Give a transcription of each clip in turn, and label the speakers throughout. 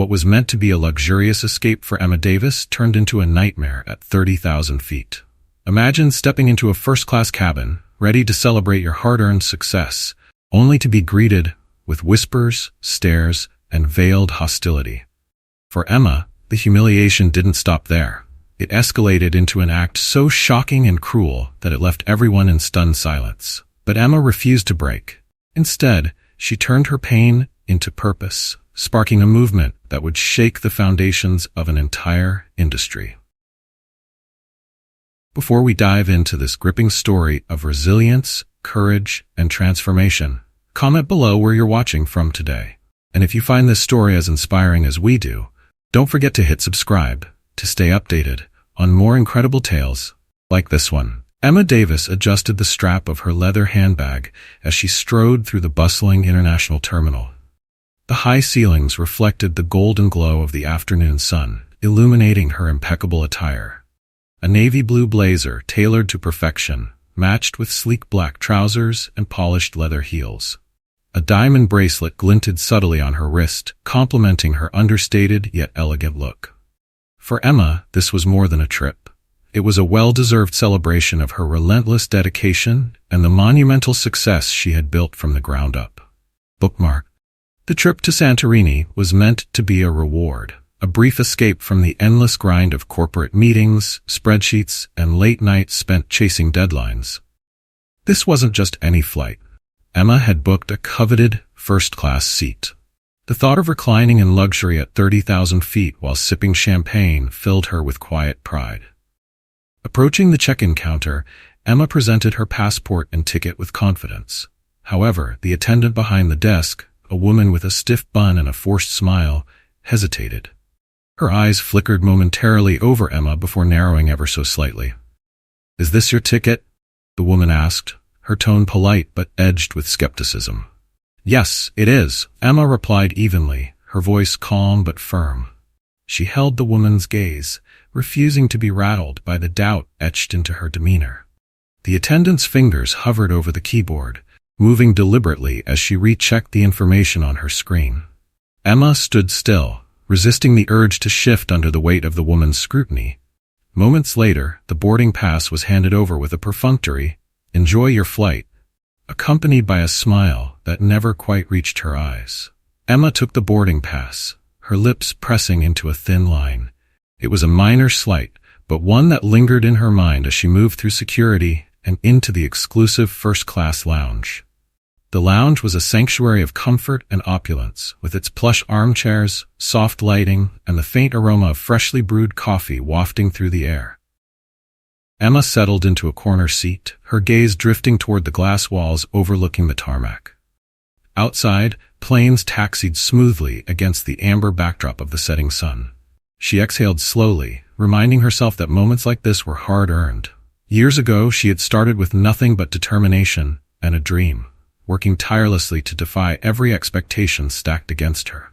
Speaker 1: What was meant to be a luxurious escape for Emma Davis turned into a nightmare at 30,000 feet. Imagine stepping into a first-class cabin, ready to celebrate your hard-earned success, only to be greeted with whispers, stares, and veiled hostility. For Emma, the humiliation didn't stop there. It escalated into an act so shocking and cruel that it left everyone in stunned silence. But Emma refused to break. Instead, she turned her pain into purpose, sparking a movement that would shake the foundations of an entire industry. Before we dive into this gripping story of resilience, courage, and transformation, comment below where you're watching from today. And if you find this story as inspiring as we do, don't forget to hit subscribe to stay updated on more incredible tales like this one. Emma Davis adjusted the strap of her leather handbag as she strode through the bustling international terminal. The high ceilings reflected the golden glow of the afternoon sun, illuminating her impeccable attire. A navy blue blazer tailored to perfection, matched with sleek black trousers and polished leather heels. A diamond bracelet glinted subtly on her wrist, complementing her understated yet elegant look. For Emma, this was more than a trip. It was a well-deserved celebration of her relentless dedication and the monumental success she had built from the ground up. Bookmark. The trip to Santorini was meant to be a reward, a brief escape from the endless grind of corporate meetings, spreadsheets, and late nights spent chasing deadlines. This wasn't just any flight. Emma had booked a coveted first-class seat. The thought of reclining in luxury at 30,000 feet while sipping champagne filled her with quiet pride. Approaching the check-in counter, Emma presented her passport and ticket with confidence. However, the attendant behind the desk, a woman with a stiff bun and a forced smile, hesitated. Her eyes flickered momentarily over Emma before narrowing ever so slightly. "Is this your ticket?" the woman asked, her tone polite but edged with skepticism. "Yes, it is," Emma replied evenly, her voice calm but firm. She held the woman's gaze, refusing to be rattled by the doubt etched into her demeanor. The attendant's fingers hovered over the keyboard, moving deliberately as she rechecked the information on her screen. Emma stood still, resisting the urge to shift under the weight of the woman's scrutiny. Moments later, the boarding pass was handed over with a perfunctory, "Enjoy your flight," accompanied by a smile that never quite reached her eyes. Emma took the boarding pass, her lips pressing into a thin line. It was a minor slight, but one that lingered in her mind as she moved through security and into the exclusive first-class lounge. The lounge was a sanctuary of comfort and opulence, with its plush armchairs, soft lighting, and the faint aroma of freshly brewed coffee wafting through the air. Emma settled into a corner seat, her gaze drifting toward the glass walls overlooking the tarmac. Outside, planes taxied smoothly against the amber backdrop of the setting sun. She exhaled slowly, reminding herself that moments like this were hard-earned. Years ago, she had started with nothing but determination and a dream, working tirelessly to defy every expectation stacked against her.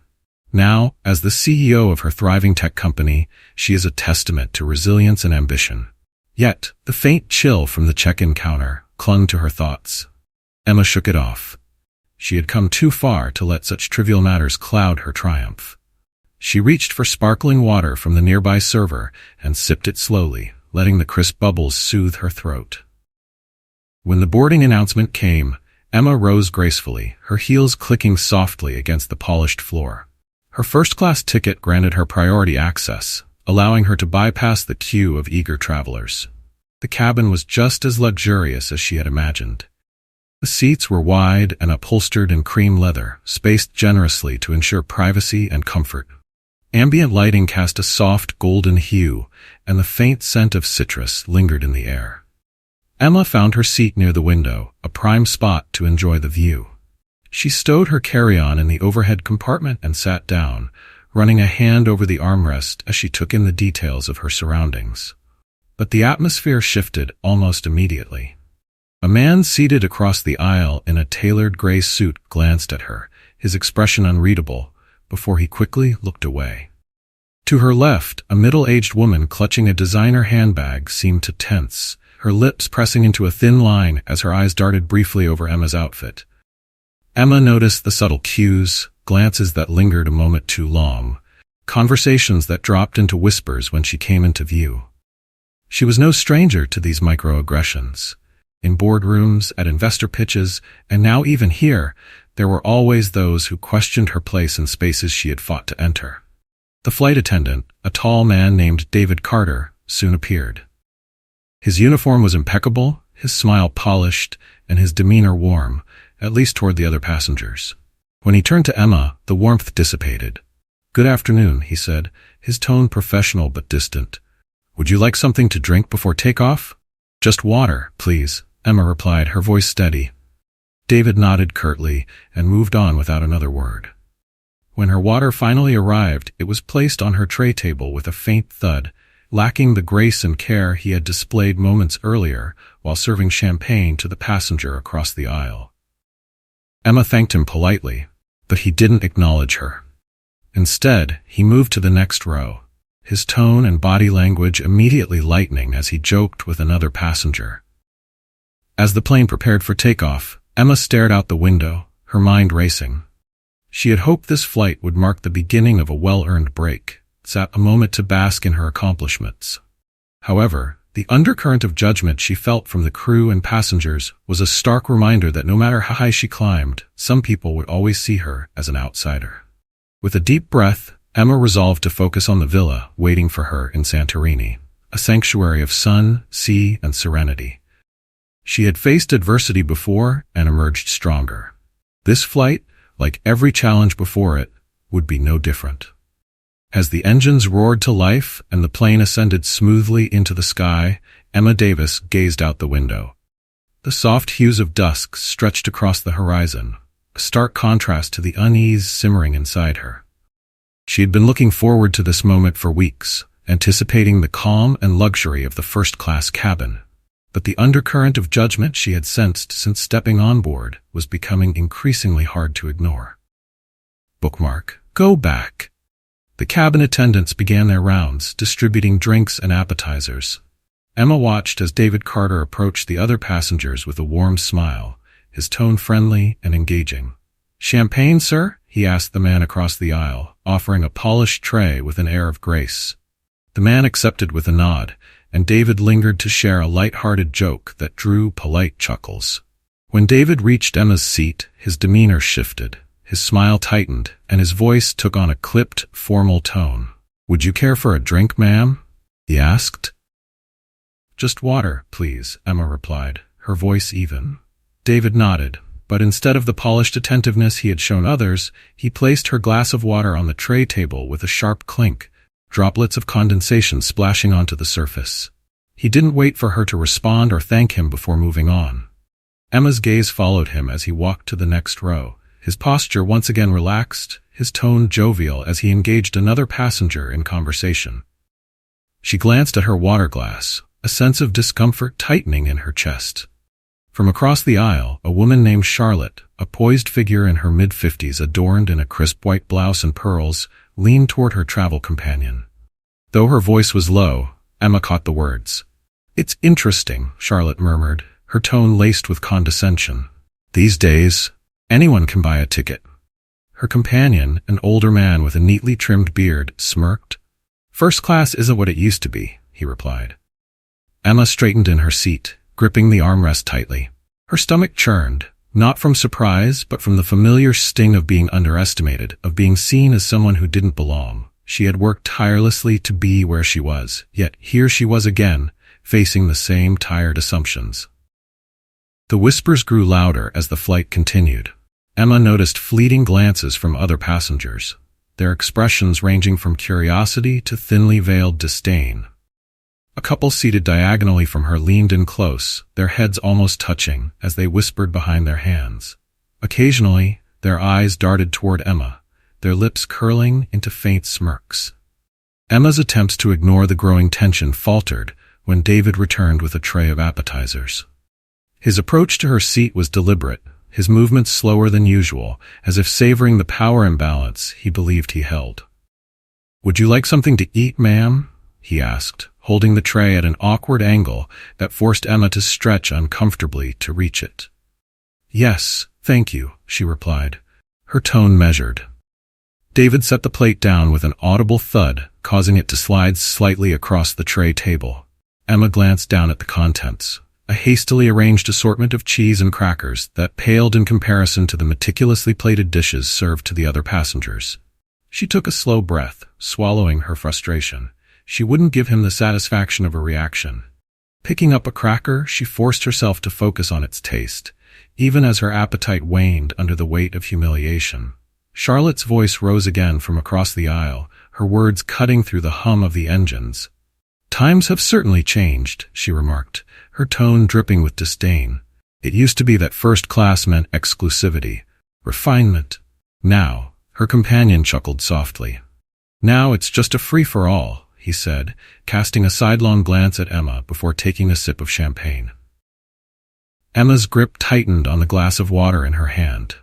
Speaker 1: Now, as the CEO of her thriving tech company, she is a testament to resilience and ambition. Yet, the faint chill from the check-in counter clung to her thoughts. Emma shook it off. She had come too far to let such trivial matters cloud her triumph. She reached for sparkling water from the nearby server and sipped it slowly, letting the crisp bubbles soothe her throat. When the boarding announcement came, Emma rose gracefully, her heels clicking softly against the polished floor. Her first-class ticket granted her priority access, allowing her to bypass the queue of eager travelers. The cabin was just as luxurious as she had imagined. The seats were wide and upholstered in cream leather, spaced generously to ensure privacy and comfort. Ambient lighting cast a soft golden hue, and the faint scent of citrus lingered in the air. Emma found her seat near the window, a prime spot to enjoy the view. She stowed her carry-on in the overhead compartment and sat down, running a hand over the armrest as she took in the details of her surroundings. But the atmosphere shifted almost immediately. A man seated across the aisle in a tailored gray suit glanced at her, his expression unreadable, before he quickly looked away. To her left, a middle-aged woman clutching a designer handbag seemed to tense, her lips pressing into a thin line as her eyes darted briefly over Emma's outfit. Emma noticed the subtle cues, glances that lingered a moment too long, conversations that dropped into whispers when she came into view. She was no stranger to these microaggressions. In boardrooms, at investor pitches, and now even here, there were always those who questioned her place in spaces she had fought to enter. The flight attendant, a tall man named David Carter, soon appeared. His uniform was impeccable, his smile polished, and his demeanor warm, at least toward the other passengers. When he turned to Emma, the warmth dissipated. "Good afternoon," he said, his tone professional but distant. "Would you like something to drink before takeoff?" "Just water, please," Emma replied, her voice steady. David nodded curtly and moved on without another word. When her water finally arrived, it was placed on her tray table with a faint thud, lacking the grace and care he had displayed moments earlier while serving champagne to the passenger across the aisle. Emma thanked him politely, but he didn't acknowledge her. Instead, he moved to the next row, his tone and body language immediately lightening as he joked with another passenger. As the plane prepared for takeoff, Emma stared out the window, her mind racing. She had hoped this flight would mark the beginning of a well-earned break, sat a moment to bask in her accomplishments. However, the undercurrent of judgment she felt from the crew and passengers was a stark reminder that no matter how high she climbed, some people would always see her as an outsider. With a deep breath, Emma resolved to focus on the villa waiting for her in Santorini, a sanctuary of sun, sea, and serenity. She had faced adversity before and emerged stronger. This flight, like every challenge before it, would be no different. As the engines roared to life and the plane ascended smoothly into the sky, Emma Davis gazed out the window. The soft hues of dusk stretched across the horizon, a stark contrast to the unease simmering inside her. She had been looking forward to this moment for weeks, anticipating the calm and luxury of the first-class cabin. But the undercurrent of judgment she had sensed since stepping on board was becoming increasingly hard to ignore. Bookmark. Go back. The cabin attendants began their rounds, distributing drinks and appetizers. Emma watched as David Carter approached the other passengers with a warm smile, his tone friendly and engaging. "Champagne, sir?" he asked the man across the aisle, offering a polished tray with an air of grace. The man accepted with a nod, and David lingered to share a light-hearted joke that drew polite chuckles. When David reached Emma's seat, his demeanor shifted, his smile tightened, and his voice took on a clipped, formal tone. "Would you care for a drink, ma'am?" he asked. "Just water, please," Emma replied, her voice even. David nodded, but instead of the polished attentiveness he had shown others, he placed her glass of water on the tray table with a sharp clink, droplets of condensation splashing onto the surface. He didn't wait for her to respond or thank him before moving on. Emma's gaze followed him as he walked to the next row, his posture once again relaxed, his tone jovial as he engaged another passenger in conversation. She glanced at her water glass, a sense of discomfort tightening in her chest. From across the aisle, a woman named Charlotte, a poised figure in her mid-50s adorned in a crisp white blouse and pearls, leaned toward her travel companion. Though her voice was low, Emma caught the words. "It's interesting," Charlotte murmured, her tone laced with condescension. "These days, anyone can buy a ticket." Her companion, an older man with a neatly trimmed beard, smirked. "First class isn't what it used to be," he replied. Emma straightened in her seat, gripping the armrest tightly. Her stomach churned, not from surprise, but from the familiar sting of being underestimated, of being seen as someone who didn't belong. She had worked tirelessly to be where she was, yet here she was again, facing the same tired assumptions. The whispers grew louder as the flight continued. Emma noticed fleeting glances from other passengers, their expressions ranging from curiosity to thinly veiled disdain. A couple seated diagonally from her leaned in close, their heads almost touching, as they whispered behind their hands. Occasionally, their eyes darted toward Emma, their lips curling into faint smirks. Emma's attempts to ignore the growing tension faltered when David returned with a tray of appetizers. His approach to her seat was deliberate, his movements slower than usual, as if savoring the power imbalance he believed he held. "Would you like something to eat, ma'am?" he asked, holding the tray at an awkward angle that forced Emma to stretch uncomfortably to reach it. "Yes, thank you," she replied, her tone measured. David set the plate down with an audible thud, causing it to slide slightly across the tray table. Emma glanced down at the contents, a hastily arranged assortment of cheese and crackers that paled in comparison to the meticulously plated dishes served to the other passengers. She took a slow breath, swallowing her frustration. She wouldn't give him the satisfaction of a reaction. Picking up a cracker, she forced herself to focus on its taste, even as her appetite waned under the weight of humiliation. Charlotte's voice rose again from across the aisle, her words cutting through the hum of the engines. "Times have certainly changed," she remarked, her tone dripping with disdain. "It used to be that first class meant exclusivity, refinement. Now," her companion chuckled softly. "Now it's just a free-for-all," he said, casting a sidelong glance at Emma before taking a sip of champagne. Emma's grip tightened on the glass of water in her hand.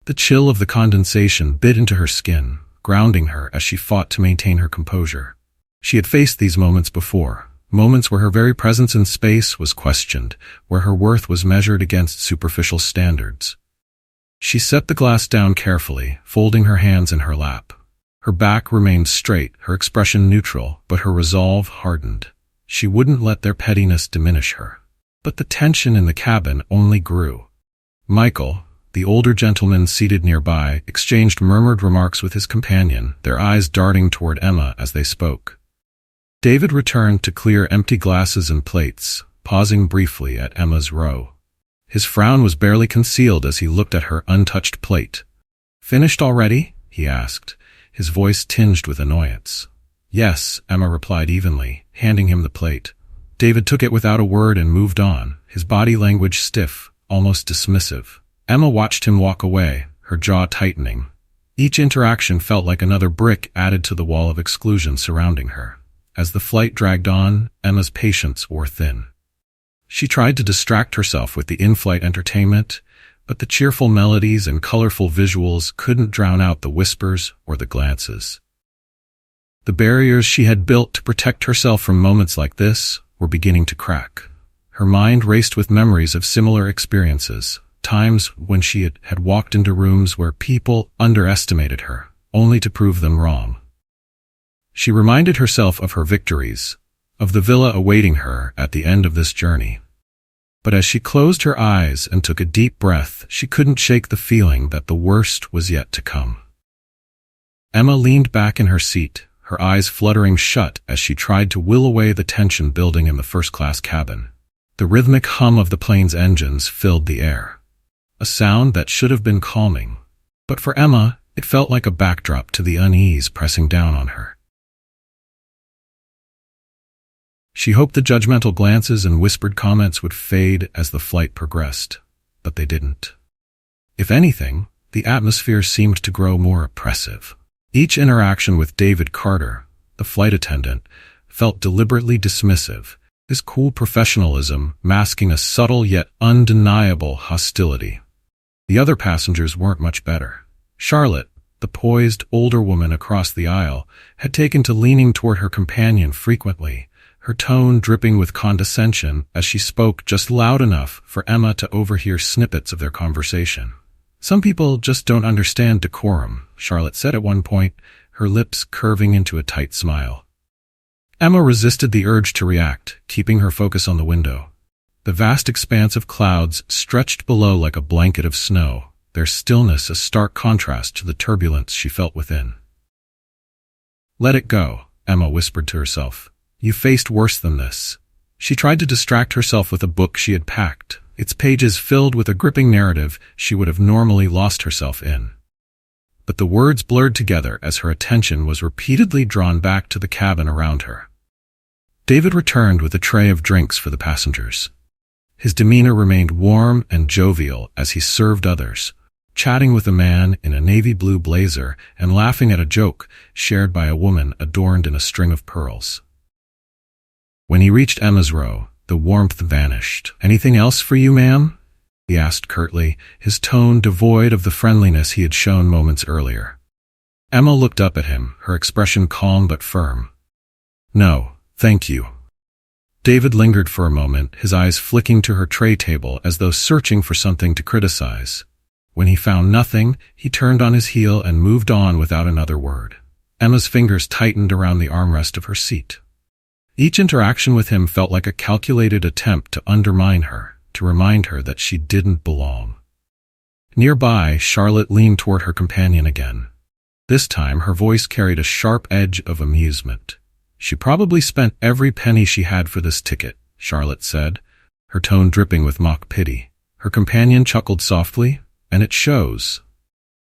Speaker 1: The chill of the condensation bit into her skin, grounding her as she fought to maintain her composure. She had faced these moments before, moments where her very presence in space was questioned, where her worth was measured against superficial standards. She set the glass down carefully, folding her hands in her lap. Her back remained straight, her expression neutral, but her resolve hardened. She wouldn't let their pettiness diminish her. But the tension in the cabin only grew. Michael, the older gentleman seated nearby, exchanged murmured remarks with his companion, their eyes darting toward Emma as they spoke. David returned to clear empty glasses and plates, pausing briefly at Emma's row. His frown was barely concealed as he looked at her untouched plate. "Finished already?" he asked, his voice tinged with annoyance. "Yes," Emma replied evenly, handing him the plate. David took it without a word and moved on, his body language stiff, almost dismissive. Emma watched him walk away, her jaw tightening. Each interaction felt like another brick added to the wall of exclusion surrounding her. As the flight dragged on, Emma's patience wore thin. She tried to distract herself with the in-flight entertainment, but the cheerful melodies and colorful visuals couldn't drown out the whispers or the glances. The barriers she had built to protect herself from moments like this were beginning to crack. Her mind raced with memories of similar experiences, times when she had walked into rooms where people underestimated her, only to prove them wrong. She reminded herself of her victories, of the villa awaiting her at the end of this journey. But as she closed her eyes and took a deep breath, she couldn't shake the feeling that the worst was yet to come. Emma leaned back in her seat, her eyes fluttering shut as she tried to will away the tension building in the first-class cabin. The rhythmic hum of the plane's engines filled the air, a sound that should have been calming. But for Emma, it felt like a backdrop to the unease pressing down on her. She hoped the judgmental glances and whispered comments would fade as the flight progressed, but they didn't. If anything, the atmosphere seemed to grow more oppressive. Each interaction with David Carter, the flight attendant, felt deliberately dismissive, his cool professionalism masking a subtle yet undeniable hostility. The other passengers weren't much better. Charlotte, the poised, older woman across the aisle, had taken to leaning toward her companion frequently, her tone dripping with condescension as she spoke just loud enough for Emma to overhear snippets of their conversation. "Some people just don't understand decorum," Charlotte said at one point, her lips curving into a tight smile. Emma resisted the urge to react, keeping her focus on the window. The vast expanse of clouds stretched below like a blanket of snow, their stillness a stark contrast to the turbulence she felt within. "Let it go," Emma whispered to herself. "You faced worse than this." She tried to distract herself with a book she had packed, its pages filled with a gripping narrative she would have normally lost herself in. But the words blurred together as her attention was repeatedly drawn back to the cabin around her. David returned with a tray of drinks for the passengers. His demeanor remained warm and jovial as he served others, chatting with a man in a navy blue blazer and laughing at a joke shared by a woman adorned in a string of pearls. When he reached Emma's row, the warmth vanished. "Anything else for you, ma'am?" he asked curtly, his tone devoid of the friendliness he had shown moments earlier. Emma looked up at him, her expression calm but firm. "No, thank you." David lingered for a moment, his eyes flicking to her tray table as though searching for something to criticize. When he found nothing, he turned on his heel and moved on without another word. Emma's fingers tightened around the armrest of her seat. Each interaction with him felt like a calculated attempt to undermine her, to remind her that she didn't belong. Nearby, Charlotte leaned toward her companion again. This time, her voice carried a sharp edge of amusement. "She probably spent every penny she had for this ticket," Charlotte said, her tone dripping with mock pity. Her companion chuckled softly, "And it shows."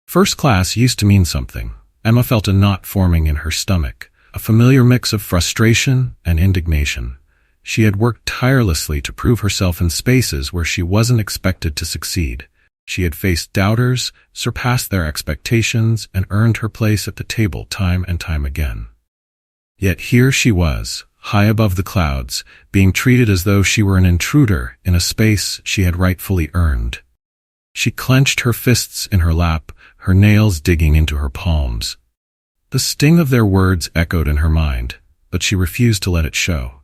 Speaker 1: First class used to mean something. Emma felt a knot forming in her stomach, a familiar mix of frustration and indignation. She had worked tirelessly to prove herself in spaces where she wasn't expected to succeed. She had faced doubters, surpassed their expectations, and earned her place at the table time and time again. Yet here she was, high above the clouds, being treated as though she were an intruder in a space she had rightfully earned. She clenched her fists in her lap, her nails digging into her palms. The sting of their words echoed in her mind, but she refused to let it show.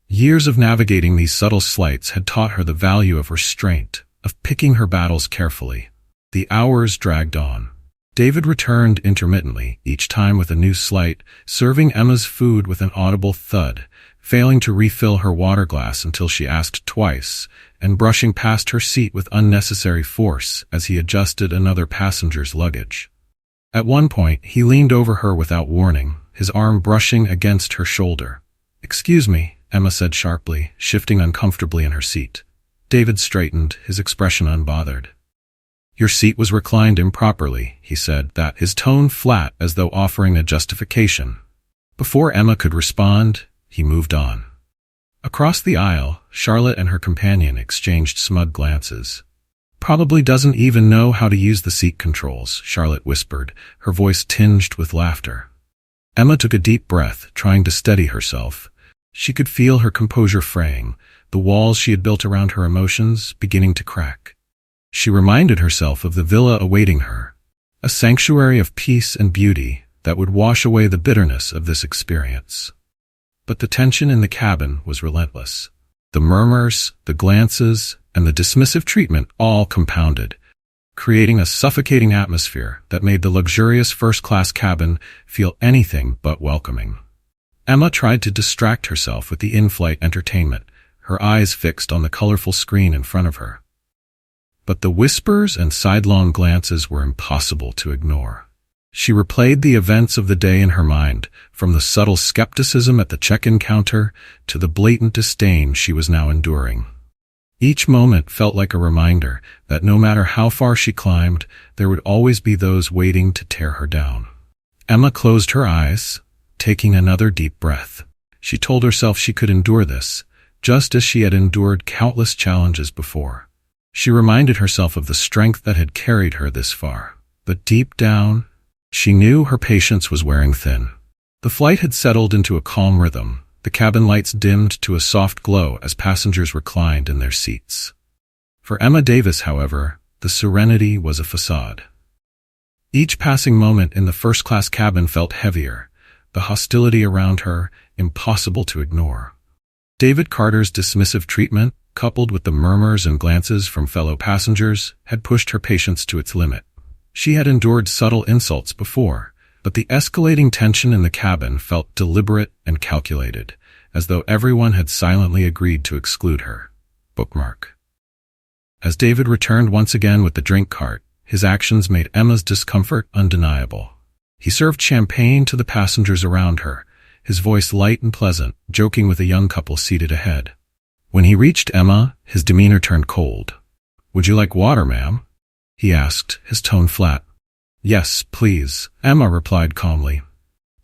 Speaker 1: Years of navigating these subtle slights had taught her the value of restraint, of picking her battles carefully. The hours dragged on. David returned intermittently, each time with a new slight, serving Emma's food with an audible thud, failing to refill her water glass until she asked twice, and brushing past her seat with unnecessary force as he adjusted another passenger's luggage. At one point, he leaned over her without warning, his arm brushing against her shoulder. "Excuse me," Emma said sharply, shifting uncomfortably in her seat. David straightened, his expression unbothered. "Your seat was reclined improperly," he said, his tone flat as though offering a justification. Before Emma could respond, he moved on. Across the aisle, Charlotte and her companion exchanged smug glances. "Probably doesn't even know how to use the seat controls," Charlotte whispered, her voice tinged with laughter. Emma took a deep breath, trying to steady herself. She could feel her composure fraying, the walls she had built around her emotions beginning to crack. She reminded herself of the villa awaiting her, a sanctuary of peace and beauty that would wash away the bitterness of this experience. But the tension in the cabin was relentless. The murmurs, the glances, and the dismissive treatment all compounded, creating a suffocating atmosphere that made the luxurious first-class cabin feel anything but welcoming. Emma tried to distract herself with the in-flight entertainment, her eyes fixed on the colorful screen in front of her. But the whispers and sidelong glances were impossible to ignore. She replayed the events of the day in her mind, from the subtle skepticism at the check-in counter to the blatant disdain she was now enduring. Each moment felt like a reminder that no matter how far she climbed, there would always be those waiting to tear her down. Emma closed her eyes, taking another deep breath. She told herself she could endure this, just as she had endured countless challenges before. She reminded herself of the strength that had carried her this far. But deep down, she knew her patience was wearing thin. The flight had settled into a calm rhythm, the cabin lights dimmed to a soft glow as passengers reclined in their seats. For Emma Davis, however, the serenity was a facade. Each passing moment in the first-class cabin felt heavier, the hostility around her impossible to ignore. David Carter's dismissive treatment, coupled with the murmurs and glances from fellow passengers, had pushed her patience to its limit. She had endured subtle insults before, but the escalating tension in the cabin felt deliberate and calculated, as though everyone had silently agreed to exclude her. Bookmark. As David returned once again with the drink cart, his actions made Emma's discomfort undeniable. He served champagne to the passengers around her, his voice light and pleasant, joking with a young couple seated ahead. When he reached Emma, his demeanor turned cold. "Would you like water, ma'am?" he asked, his tone flat. "Yes, please," Emma replied calmly.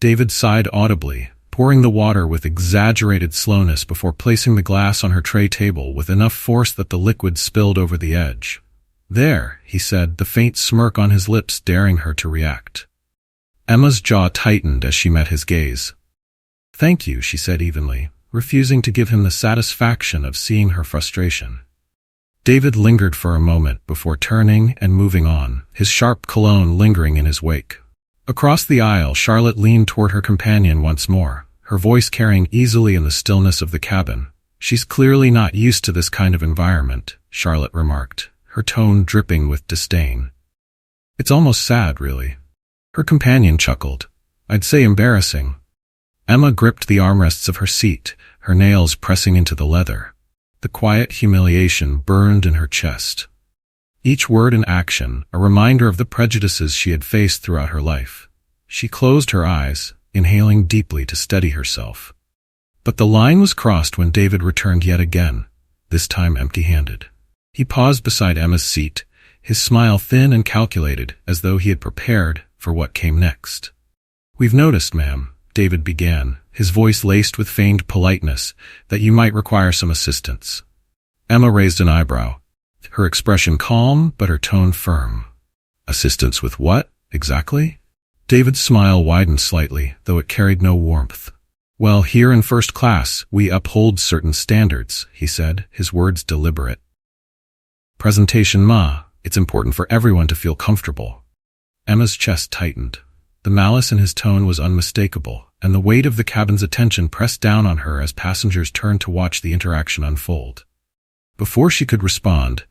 Speaker 1: David sighed audibly, pouring the water with exaggerated slowness before placing the glass on her tray table with enough force that the liquid spilled over the edge. "There," he said, the faint smirk on his lips daring her to react. Emma's jaw tightened as she met his gaze. "Thank you," she said evenly, refusing to give him the satisfaction of seeing her frustration. David lingered for a moment before turning and moving on, his sharp cologne lingering in his wake. Across the aisle, Charlotte leaned toward her companion once more, her voice carrying easily in the stillness of the cabin. "She's clearly not used to this kind of environment," Charlotte remarked, her tone dripping with disdain. It's almost sad, really. Her companion chuckled. I'd say embarrassing. Emma gripped the armrests of her seat, her nails pressing into the leather. The quiet humiliation burned in her chest. Each word and action, a reminder of the prejudices she had faced throughout her life. She closed her eyes, inhaling deeply to steady herself. But the line was crossed when David returned yet again, this time empty-handed. He paused beside Emma's seat, his smile thin and calculated, as though he had prepared for what came next. We've noticed, ma'am, David began, his voice laced with feigned politeness, that you might require some assistance. Emma raised an eyebrow, her expression calm but her tone firm. Assistance with what, exactly? David's smile widened slightly, though it carried no warmth. Well, here in first class, we uphold certain standards, he said, his words deliberate. Presentation ma, it's important for everyone to feel comfortable. Emma's chest tightened. The malice in his tone was unmistakable, and the weight of the cabin's attention pressed down on her as passengers turned to watch the interaction unfold. Before she could respond,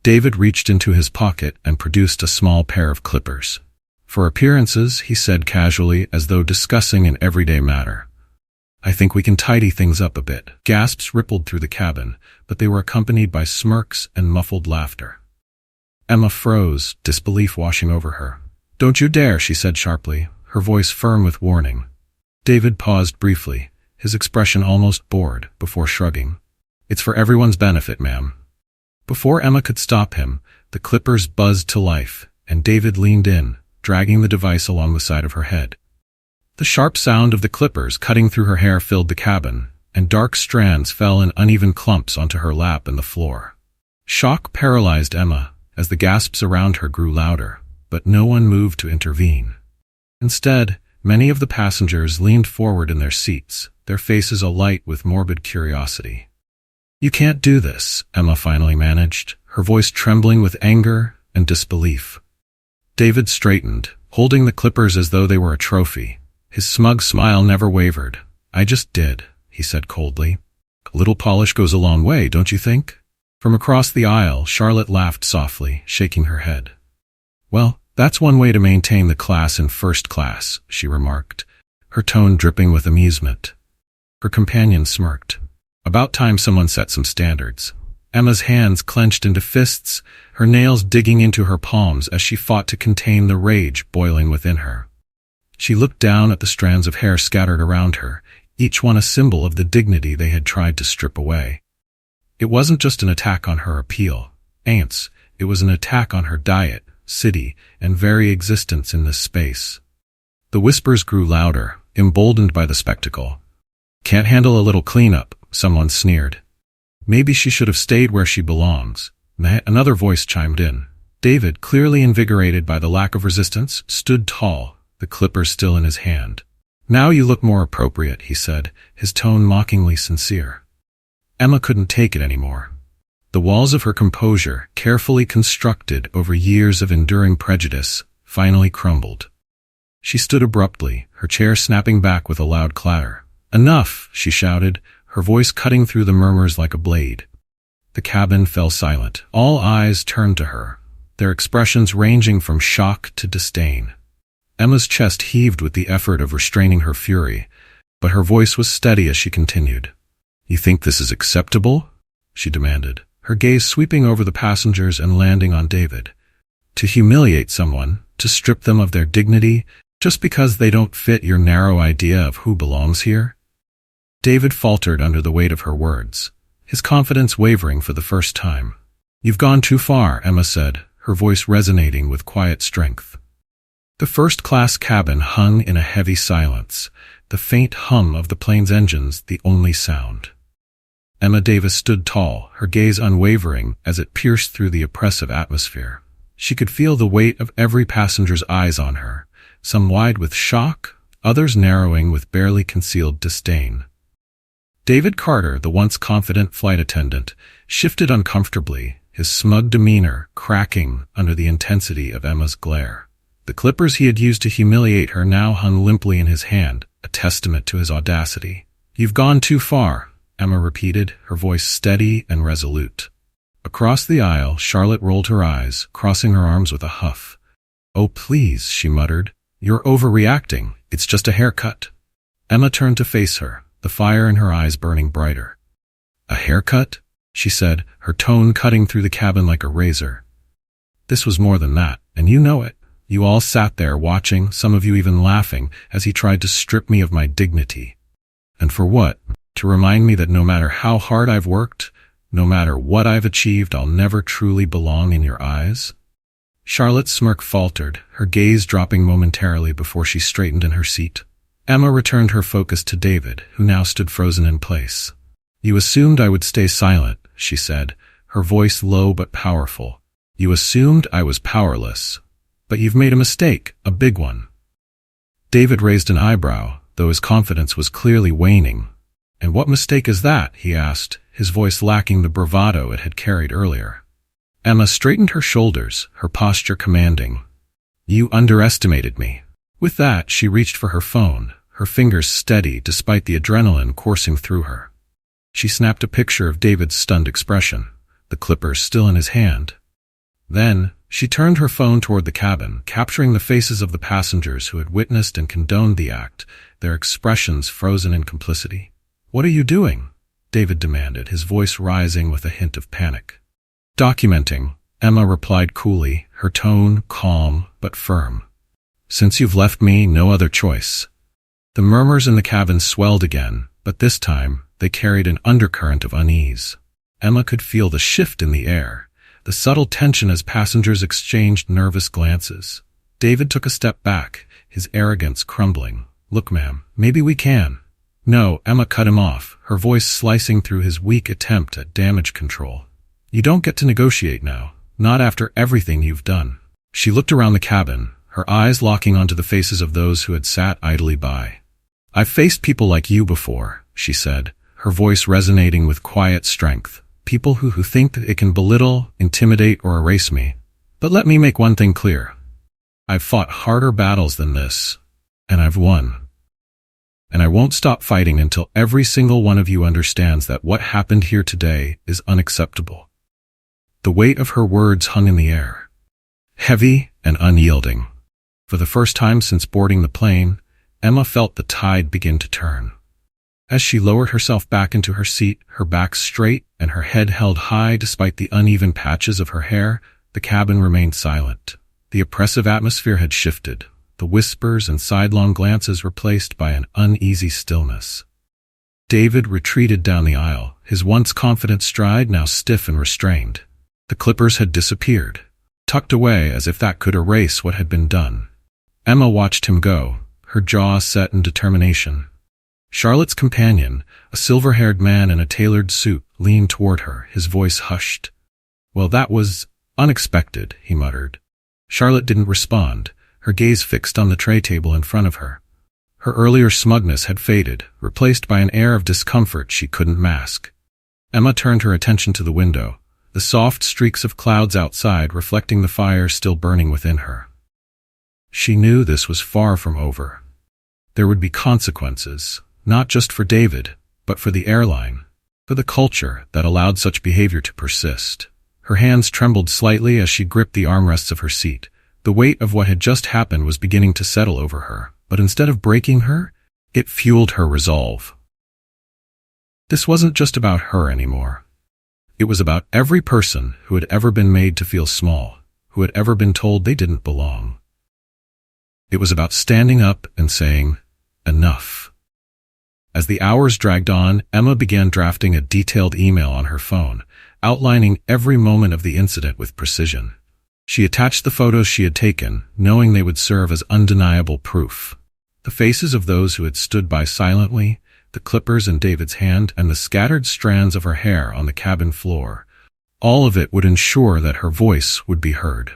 Speaker 1: David reached into his pocket and produced a small pair of clippers. For appearances, he said casually, as though discussing an everyday matter. I think we can tidy things up a bit. Gasps rippled through the cabin, but they were accompanied by smirks and muffled laughter. Emma froze, disbelief washing over her. Don't you dare, she said sharply, her voice firm with warning. David paused briefly, his expression almost bored, before shrugging. It's for everyone's benefit, ma'am. Before Emma could stop him, the clippers buzzed to life, and David leaned in, dragging the device along the side of her head. The sharp sound of the clippers cutting through her hair filled the cabin, and dark strands fell in uneven clumps onto her lap and the floor. Shock paralyzed Emma, as the gasps around her grew louder, but no one moved to intervene. Instead, many of the passengers leaned forward in their seats, their faces alight with morbid curiosity. You can't do this, Emma finally managed, her voice trembling with anger and disbelief. David straightened, holding the clippers as though they were a trophy. His smug smile never wavered. I just did, he said coldly. A little polish goes a long way, don't you think? From across the aisle, Charlotte laughed softly, shaking her head. Well, that's one way to maintain the class in first class, she remarked, her tone dripping with amusement. Her companion smirked. About time someone set some standards. Emma's hands clenched into fists, her nails digging into her palms as she fought to contain the rage boiling within her. She looked down at the strands of hair scattered around her, each one a symbol of the dignity they had tried to strip away. It wasn't just an attack on her appeal, aunts, it was an attack on her diet, city, and very existence in this space. The whispers grew louder, emboldened by the spectacle. Can't handle a little cleanup, someone sneered. Maybe she should have stayed where she belongs. Another voice chimed in. David, clearly invigorated by the lack of resistance, stood tall, the clipper still in his hand. Now you look more appropriate, he said, his tone mockingly sincere. Emma couldn't take it anymore. The walls of her composure, carefully constructed over years of enduring prejudice, finally crumbled. She stood abruptly, her chair snapping back with a loud clatter. Enough, she shouted, her voice cutting through the murmurs like a blade. The cabin fell silent. All eyes turned to her, their expressions ranging from shock to disdain. Emma's chest heaved with the effort of restraining her fury, but her voice was steady as she continued. You think this is acceptable? She demanded, her gaze sweeping over the passengers and landing on David. To humiliate someone, to strip them of their dignity, just because they don't fit your narrow idea of who belongs here? David faltered under the weight of her words, his confidence wavering for the first time. You've gone too far, Emma said, her voice resonating with quiet strength. The first-class cabin hung in a heavy silence, the faint hum of the plane's engines the only sound. Emma Davis stood tall, her gaze unwavering as it pierced through the oppressive atmosphere. She could feel the weight of every passenger's eyes on her, some wide with shock, others narrowing with barely concealed disdain. David Carter, the once confident flight attendant, shifted uncomfortably, his smug demeanor cracking under the intensity of Emma's glare. The clippers he had used to humiliate her now hung limply in his hand, a testament to his audacity. You've gone too far, Emma repeated, her voice steady and resolute. Across the aisle, Charlotte rolled her eyes, crossing her arms with a huff. "Oh, please," she muttered. "You're overreacting. It's just a haircut." Emma turned to face her, the fire in her eyes burning brighter. "A haircut?" she said, her tone cutting through the cabin like a razor. "This was more than that, and you know it. You all sat there watching, some of you even laughing, as he tried to strip me of my dignity. And for what? To remind me that no matter how hard I've worked, no matter what I've achieved, I'll never truly belong in your eyes?" Charlotte's smirk faltered, her gaze dropping momentarily before she straightened in her seat. Emma returned her focus to David, who now stood frozen in place. "You assumed I would stay silent," she said, her voice low but powerful. "You assumed I was powerless. But you've made a mistake, a big one." David raised an eyebrow, though his confidence was clearly waning. "And what mistake is that?" he asked, his voice lacking the bravado it had carried earlier. Emma straightened her shoulders, her posture commanding. "You underestimated me." With that, she reached for her phone, her fingers steady despite the adrenaline coursing through her. She snapped a picture of David's stunned expression, the clippers still in his hand. Then, she turned her phone toward the cabin, capturing the faces of the passengers who had witnessed and condoned the act, their expressions frozen in complicity. "What are you doing?" David demanded, his voice rising with a hint of panic. "Documenting," Emma replied coolly, her tone calm but firm. "Since you've left me, no other choice." The murmurs in the cabin swelled again, but this time they carried an undercurrent of unease. Emma could feel the shift in the air, the subtle tension as passengers exchanged nervous glances. David took a step back, his arrogance crumbling. "Look, ma'am, maybe we can." "No," Emma cut him off, her voice slicing through his weak attempt at damage control. "You don't get to negotiate now, not after everything you've done." She looked around the cabin, her eyes locking onto the faces of those who had sat idly by. "I've faced people like you before," she said, her voice resonating with quiet strength. "People who think that it can belittle, intimidate, or erase me. But let me make one thing clear. I've fought harder battles than this, and I've won. And I won't stop fighting until every single one of you understands that what happened here today is unacceptable." The weight of her words hung in the air, heavy and unyielding. For the first time since boarding the plane, Emma felt the tide begin to turn. As she lowered herself back into her seat, her back straight and her head held high despite the uneven patches of her hair, the cabin remained silent. The oppressive atmosphere had shifted, the whispers and sidelong glances replaced by an uneasy stillness. David retreated down the aisle, his once confident stride now stiff and restrained. The clippers had disappeared, tucked away as if that could erase what had been done. Emma watched him go, her jaw set in determination. Charlotte's companion, a silver-haired man in a tailored suit, leaned toward her, his voice hushed. "Well, that was unexpected," he muttered. Charlotte didn't respond, her gaze fixed on the tray table in front of her. Her earlier smugness had faded, replaced by an air of discomfort she couldn't mask. Emma turned her attention to the window, the soft streaks of clouds outside reflecting the fire still burning within her. She knew this was far from over. There would be consequences, not just for David, but for the airline, for the culture that allowed such behavior to persist. Her hands trembled slightly as she gripped the armrests of her seat. The weight of what had just happened was beginning to settle over her, but instead of breaking her, it fueled her resolve. This wasn't just about her anymore. It was about every person who had ever been made to feel small, who had ever been told they didn't belong. It was about standing up and saying, "Enough." As the hours dragged on, Emma began drafting a detailed email on her phone, outlining every moment of the incident with precision. She attached the photos she had taken, knowing they would serve as undeniable proof. The faces of those who had stood by silently, the clippers in David's hand, and the scattered strands of her hair on the cabin floor. All of it would ensure that her voice would be heard.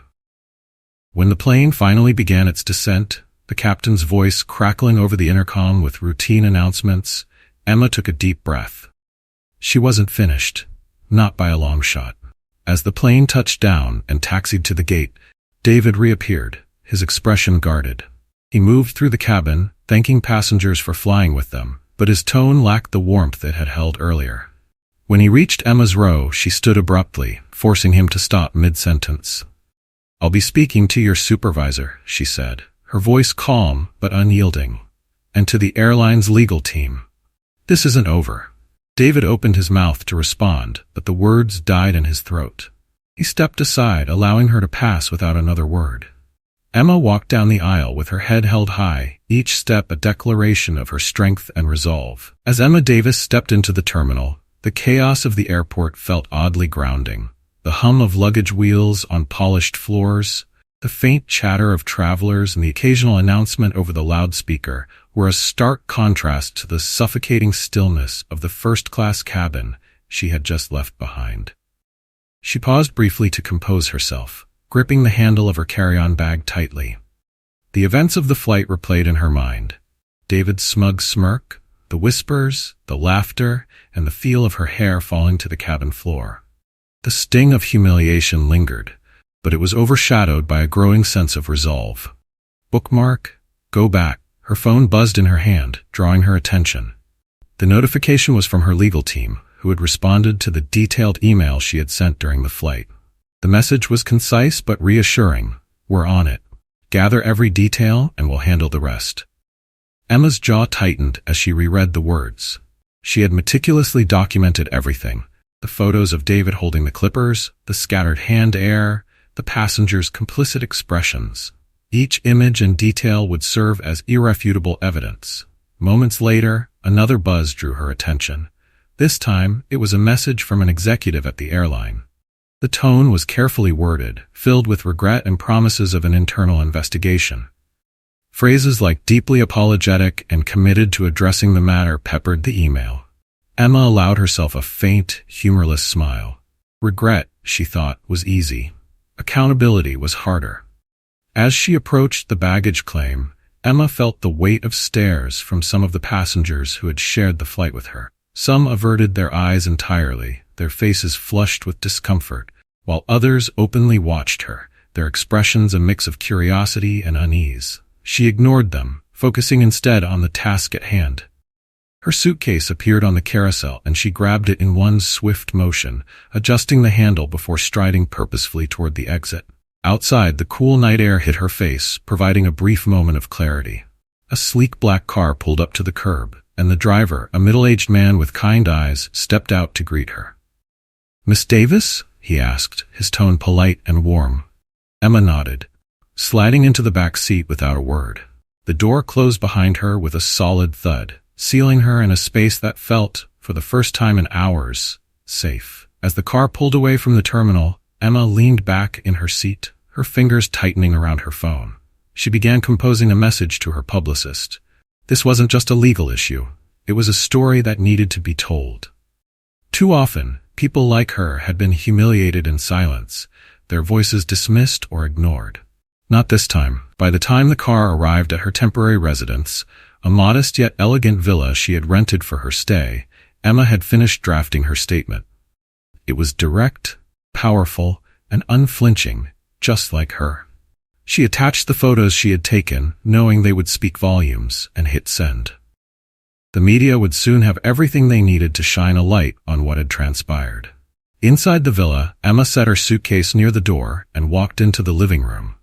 Speaker 1: When the plane finally began its descent, the captain's voice crackling over the intercom with routine announcements, Emma took a deep breath. She wasn't finished, not by a long shot. As the plane touched down and taxied to the gate, David reappeared, his expression guarded. He moved through the cabin, thanking passengers for flying with them, but his tone lacked the warmth it had held earlier. When he reached Emma's row, she stood abruptly, forcing him to stop mid-sentence. "I'll be speaking to your supervisor," she said, her voice calm but unyielding. "And to the airline's legal team. This isn't over." David opened his mouth to respond, but the words died in his throat. He stepped aside, allowing her to pass without another word. Emma walked down the aisle with her head held high, each step a declaration of her strength and resolve. As Emma Davis stepped into the terminal, the chaos of the airport felt oddly grounding. The hum of luggage wheels on polished floors, the faint chatter of travelers, and the occasional announcement over the loudspeaker were a stark contrast to the suffocating stillness of the first-class cabin she had just left behind. She paused briefly to compose herself, gripping the handle of her carry-on bag tightly. The events of the flight replayed in her mind. David's smug smirk, the whispers, the laughter, and the feel of her hair falling to the cabin floor. The sting of humiliation lingered, but it was overshadowed by a growing sense of resolve. Bookmark, go back. Her phone buzzed in her hand, drawing her attention. The notification was from her legal team, who had responded to the detailed email she had sent during the flight. The message was concise but reassuring. "We're on it. Gather every detail and we'll handle the rest." Emma's jaw tightened as she reread the words. She had meticulously documented everything: the photos of David holding the clippers, the scattered hand air, the passengers' complicit expressions. Each image and detail would serve as irrefutable evidence. Moments later, another buzz drew her attention. This time, it was a message from an executive at the airline. The tone was carefully worded, filled with regret and promises of an internal investigation. Phrases like "deeply apologetic" and "committed to addressing the matter" peppered the email. Emma allowed herself a faint, humorless smile. Regret, she thought, was easy. Accountability was harder. As she approached the baggage claim, Emma felt the weight of stares from some of the passengers who had shared the flight with her. Some averted their eyes entirely, their faces flushed with discomfort, while others openly watched her, their expressions a mix of curiosity and unease. She ignored them, focusing instead on the task at hand. Her suitcase appeared on the carousel and she grabbed it in one swift motion, adjusting the handle before striding purposefully toward the exit. Outside, the cool night air hit her face, providing a brief moment of clarity. A sleek black car pulled up to the curb, and the driver, a middle-aged man with kind eyes, stepped out to greet her. "Miss Davis?" he asked, his tone polite and warm. Emma nodded, sliding into the back seat without a word. The door closed behind her with a solid thud, sealing her in a space that felt, for the first time in hours, safe. As the car pulled away from the terminal, Emma leaned back in her seat, her fingers tightening around her phone. She began composing a message to her publicist. This wasn't just a legal issue. It was a story that needed to be told. Too often, people like her had been humiliated in silence, their voices dismissed or ignored. Not this time. By the time the car arrived at her temporary residence, a modest yet elegant villa she had rented for her stay, Emma had finished drafting her statement. It was direct, powerful, and unflinching, just like her. She attached the photos she had taken, knowing they would speak volumes, and hit send. The media would soon have everything they needed to shine a light on what had transpired. Inside the villa, Emma set her suitcase near the door and walked into the living room,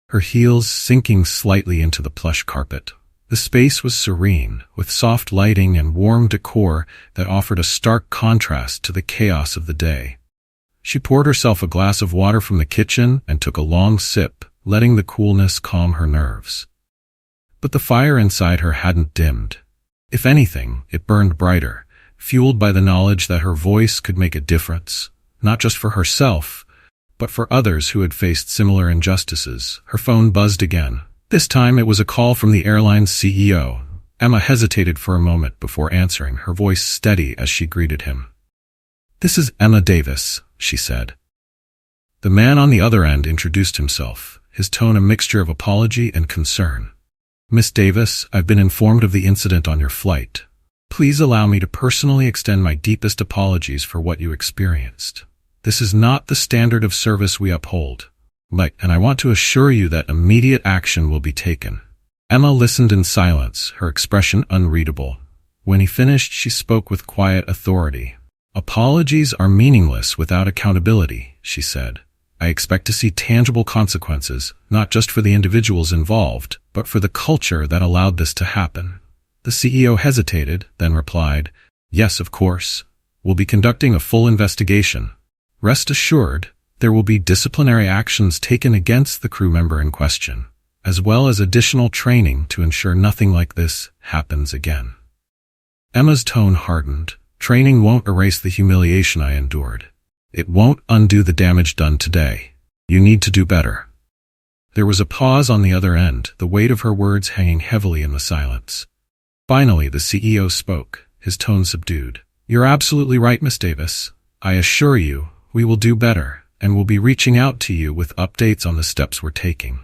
Speaker 1: her heels sinking slightly into the plush carpet. The space was serene, with soft lighting and warm decor that offered a stark contrast to the chaos of the day. She poured herself a glass of water from the kitchen and took a long sip, letting the coolness calm her nerves. But the fire inside her hadn't dimmed. If anything, it burned brighter, fueled by the knowledge that her voice could make a difference, not just for herself, but for others who had faced similar injustices. Her phone buzzed again. This time it was a call from the airline's CEO. Emma hesitated for a moment before answering, her voice steady as she greeted him. "This is Emma Davis," she said. The man on the other end introduced himself, his tone a mixture of apology and concern. "Miss Davis, I've been informed of the incident on your flight. Please allow me to personally extend my deepest apologies for what you experienced. This is not the standard of service we uphold, and I want to assure you that immediate action will be taken." Emma listened in silence, her expression unreadable. When he finished, she spoke with quiet authority. "Apologies are meaningless without accountability," she said. I expect to see tangible consequences, not just for the individuals involved, but for the culture that allowed this to happen." The CEO hesitated, then replied, "Yes, of course. We'll be conducting a full investigation. Rest assured, there will be disciplinary actions taken against the crew member in question, as well as additional training to ensure nothing like this happens again." Emma's tone hardened. "Training won't erase the humiliation I endured. It won't undo the damage done today. You need to do better." There was a pause on the other end, the weight of her words hanging heavily in the silence. Finally, the CEO spoke, his tone subdued. "You're absolutely right, Miss Davis. I assure you, we will do better, and will be reaching out to you with updates on the steps we're taking."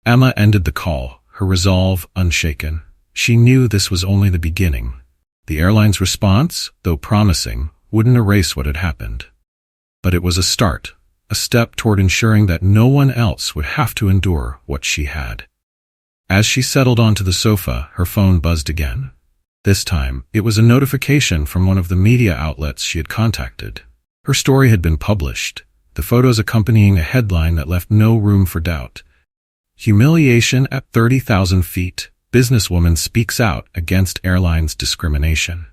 Speaker 1: Emma ended the call, her resolve unshaken. She knew this was only the beginning. The airline's response, though promising, wouldn't erase what had happened. But it was a start, a step toward ensuring that no one else would have to endure what she had. As she settled onto the sofa, her phone buzzed again. This time, it was a notification from one of the media outlets she had contacted. Her story had been published, the photos accompanying a headline that left no room for doubt. "Humiliation at 30,000 feet. Businesswoman speaks out against airline's discrimination."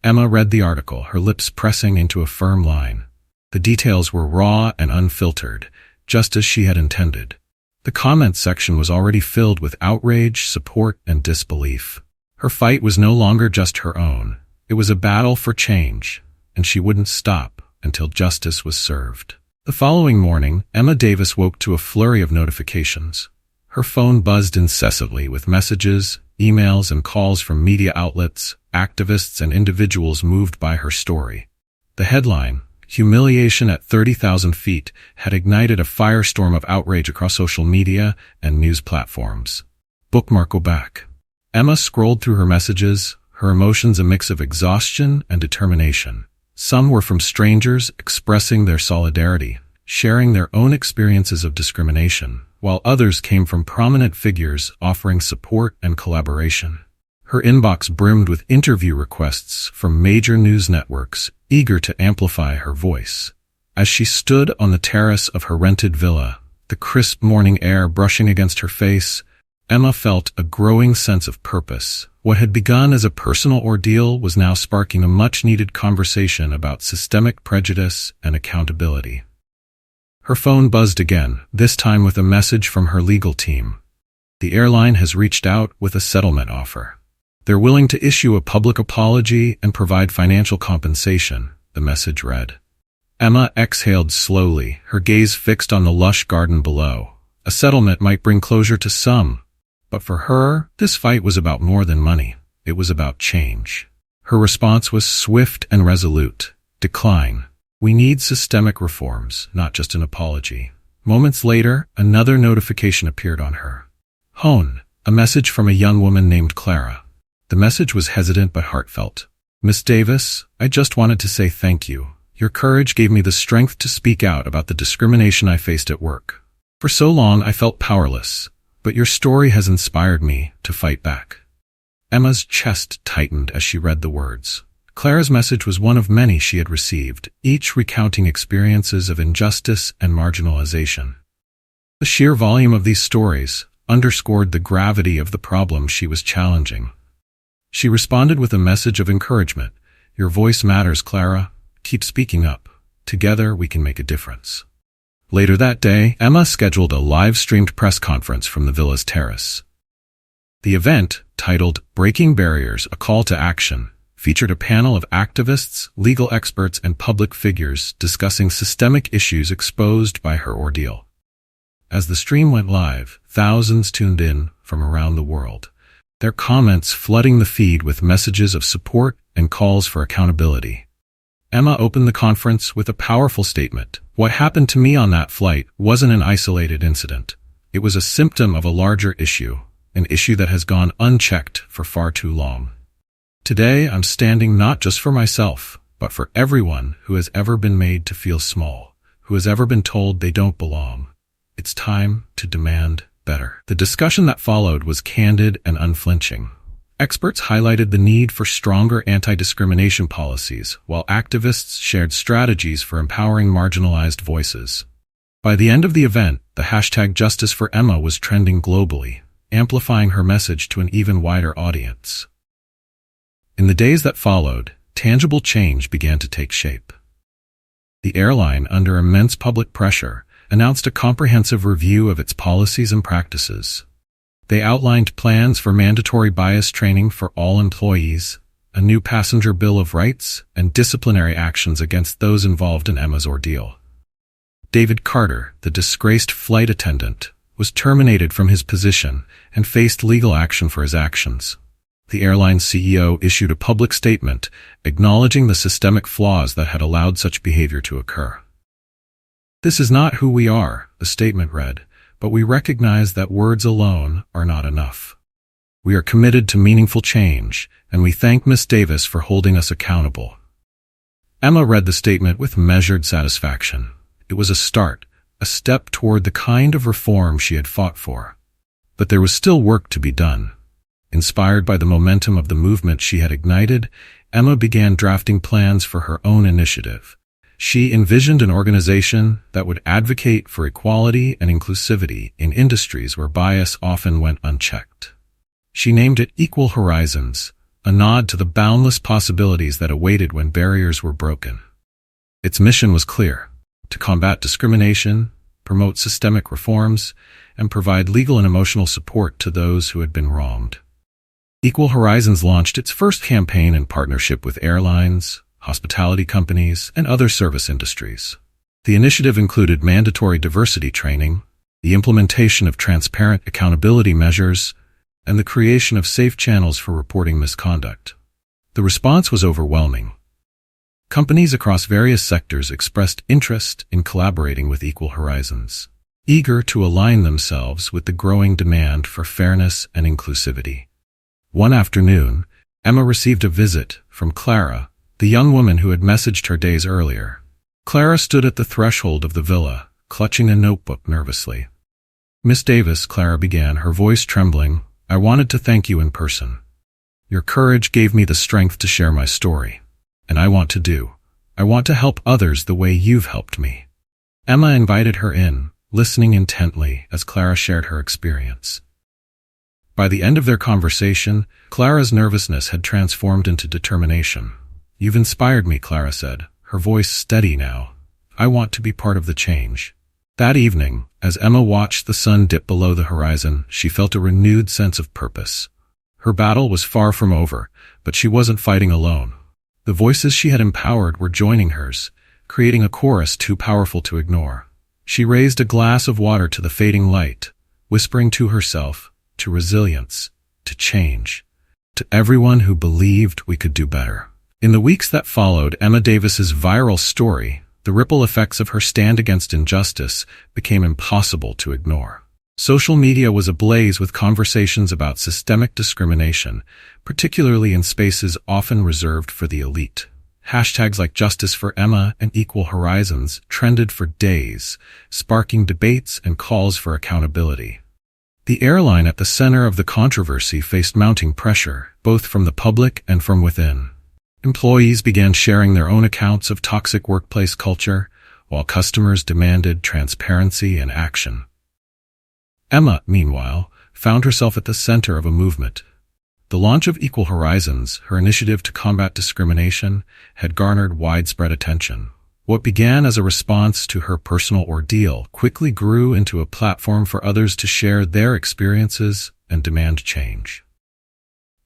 Speaker 1: Emma read the article, her lips pressing into a firm line. The details were raw and unfiltered, just as she had intended. The comments section was already filled with outrage, support, and disbelief. Her fight was no longer just her own. It was a battle for change, and she wouldn't stop until justice was served. The following morning, Emma Davis woke to a flurry of notifications. Her phone buzzed incessantly with messages, emails, and calls from media outlets, activists, and individuals moved by her story. The headline, "Humiliation at 30,000 feet," had ignited a firestorm of outrage across social media and news platforms. Bookmark go back. Emma scrolled through her messages, her emotions a mix of exhaustion and determination. Some were from strangers expressing their solidarity, sharing their own experiences of discrimination, while others came from prominent figures offering support and collaboration. Her inbox brimmed with interview requests from major news networks, eager to amplify her voice. As she stood on the terrace of her rented villa, the crisp morning air brushing against her face, Emma felt a growing sense of purpose. What had begun as a personal ordeal was now sparking a much-needed conversation about systemic prejudice and accountability. Her phone buzzed again, this time with a message from her legal team. "The airline has reached out with a settlement offer. They're willing to issue a public apology and provide financial compensation," the message read. Emma exhaled slowly, her gaze fixed on the lush garden below. A settlement might bring closure to some, but for her, this fight was about more than money. It was about change. Her response was swift and resolute. "Decline. We need systemic reforms, not just an apology." Moments later, another notification appeared on her. "Hone," a message from a young woman named Clara. The message was hesitant but heartfelt. "Miss Davis, I just wanted to say thank you. Your courage gave me the strength to speak out about the discrimination I faced at work. For so long I felt powerless, but your story has inspired me to fight back." Emma's chest tightened as she read the words. Clara's message was one of many she had received, each recounting experiences of injustice and marginalization. The sheer volume of these stories underscored the gravity of the problem she was challenging. She responded with a message of encouragement. "Your voice matters, Clara. Keep speaking up. Together we can make a difference." Later that day, Emma scheduled a live-streamed press conference from the villa's terrace. The event, titled "Breaking Barriers, A Call to Action," featured a panel of activists, legal experts, and public figures discussing systemic issues exposed by her ordeal. As the stream went live, thousands tuned in from around the world, their comments flooding the feed with messages of support and calls for accountability. Emma opened the conference with a powerful statement. "What happened to me on that flight wasn't an isolated incident. It was a symptom of a larger issue, an issue that has gone unchecked for far too long. Today, I'm standing not just for myself, but for everyone who has ever been made to feel small, who has ever been told they don't belong. It's time to demand better." The discussion that followed was candid and unflinching. Experts highlighted the need for stronger anti-discrimination policies, while activists shared strategies for empowering marginalized voices. By the end of the event, the hashtag Justice for Emma was trending globally, amplifying her message to an even wider audience. In the days that followed, tangible change began to take shape. The airline, under immense public pressure, announced a comprehensive review of its policies and practices. They outlined plans for mandatory bias training for all employees, a new passenger bill of rights, and disciplinary actions against those involved in Emma's ordeal. David Carter, the disgraced flight attendant, was terminated from his position and faced legal action for his actions. The airline's CEO issued a public statement acknowledging the systemic flaws that had allowed such behavior to occur. "This is not who we are," the statement read, "but we recognize that words alone are not enough. We are committed to meaningful change, and we thank Ms. Davis for holding us accountable." Emma read the statement with measured satisfaction. It was a start, a step toward the kind of reform she had fought for. But there was still work to be done. Inspired by the momentum of the movement she had ignited, Emma began drafting plans for her own initiative. She envisioned an organization that would advocate for equality and inclusivity in industries where bias often went unchecked. She named it Equal Horizons, a nod to the boundless possibilities that awaited when barriers were broken. Its mission was clear: to combat discrimination, promote systemic reforms, and provide legal and emotional support to those who had been wronged. Equal Horizons launched its first campaign in partnership with airlines, hospitality companies, and other service industries. The initiative included mandatory diversity training, the implementation of transparent accountability measures, and the creation of safe channels for reporting misconduct. The response was overwhelming. Companies across various sectors expressed interest in collaborating with Equal Horizons, eager to align themselves with the growing demand for fairness and inclusivity. One afternoon, Emma received a visit from Clara, the young woman who had messaged her days earlier. Clara stood at the threshold of the villa, clutching a notebook nervously. "Miss Davis," Clara began, her voice trembling, "I wanted to thank you in person. Your courage gave me the strength to share my story. And I want to help others the way you've helped me." Emma invited her in, listening intently as Clara shared her experience. By the end of their conversation, Clara's nervousness had transformed into determination. "You've inspired me," Clara said, her voice steady now. "I want to be part of the change." That evening, as Emma watched the sun dip below the horizon, she felt a renewed sense of purpose. Her battle was far from over, but she wasn't fighting alone. The voices she had empowered were joining hers, creating a chorus too powerful to ignore. She raised a glass of water to the fading light, whispering to herself, to resilience, to change, to everyone who believed we could do better. In the weeks that followed Emma Davis's viral story, the ripple effects of her stand against injustice became impossible to ignore. Social media was ablaze with conversations about systemic discrimination, particularly in spaces often reserved for the elite. Hashtags like Justice for Emma and Equal Horizons trended for days, sparking debates and calls for accountability. The airline at the center of the controversy faced mounting pressure, both from the public and from within. Employees began sharing their own accounts of toxic workplace culture, while customers demanded transparency and action. Emma, meanwhile, found herself at the center of a movement. The launch of Equal Horizons, her initiative to combat discrimination, had garnered widespread attention. What began as a response to her personal ordeal quickly grew into a platform for others to share their experiences and demand change.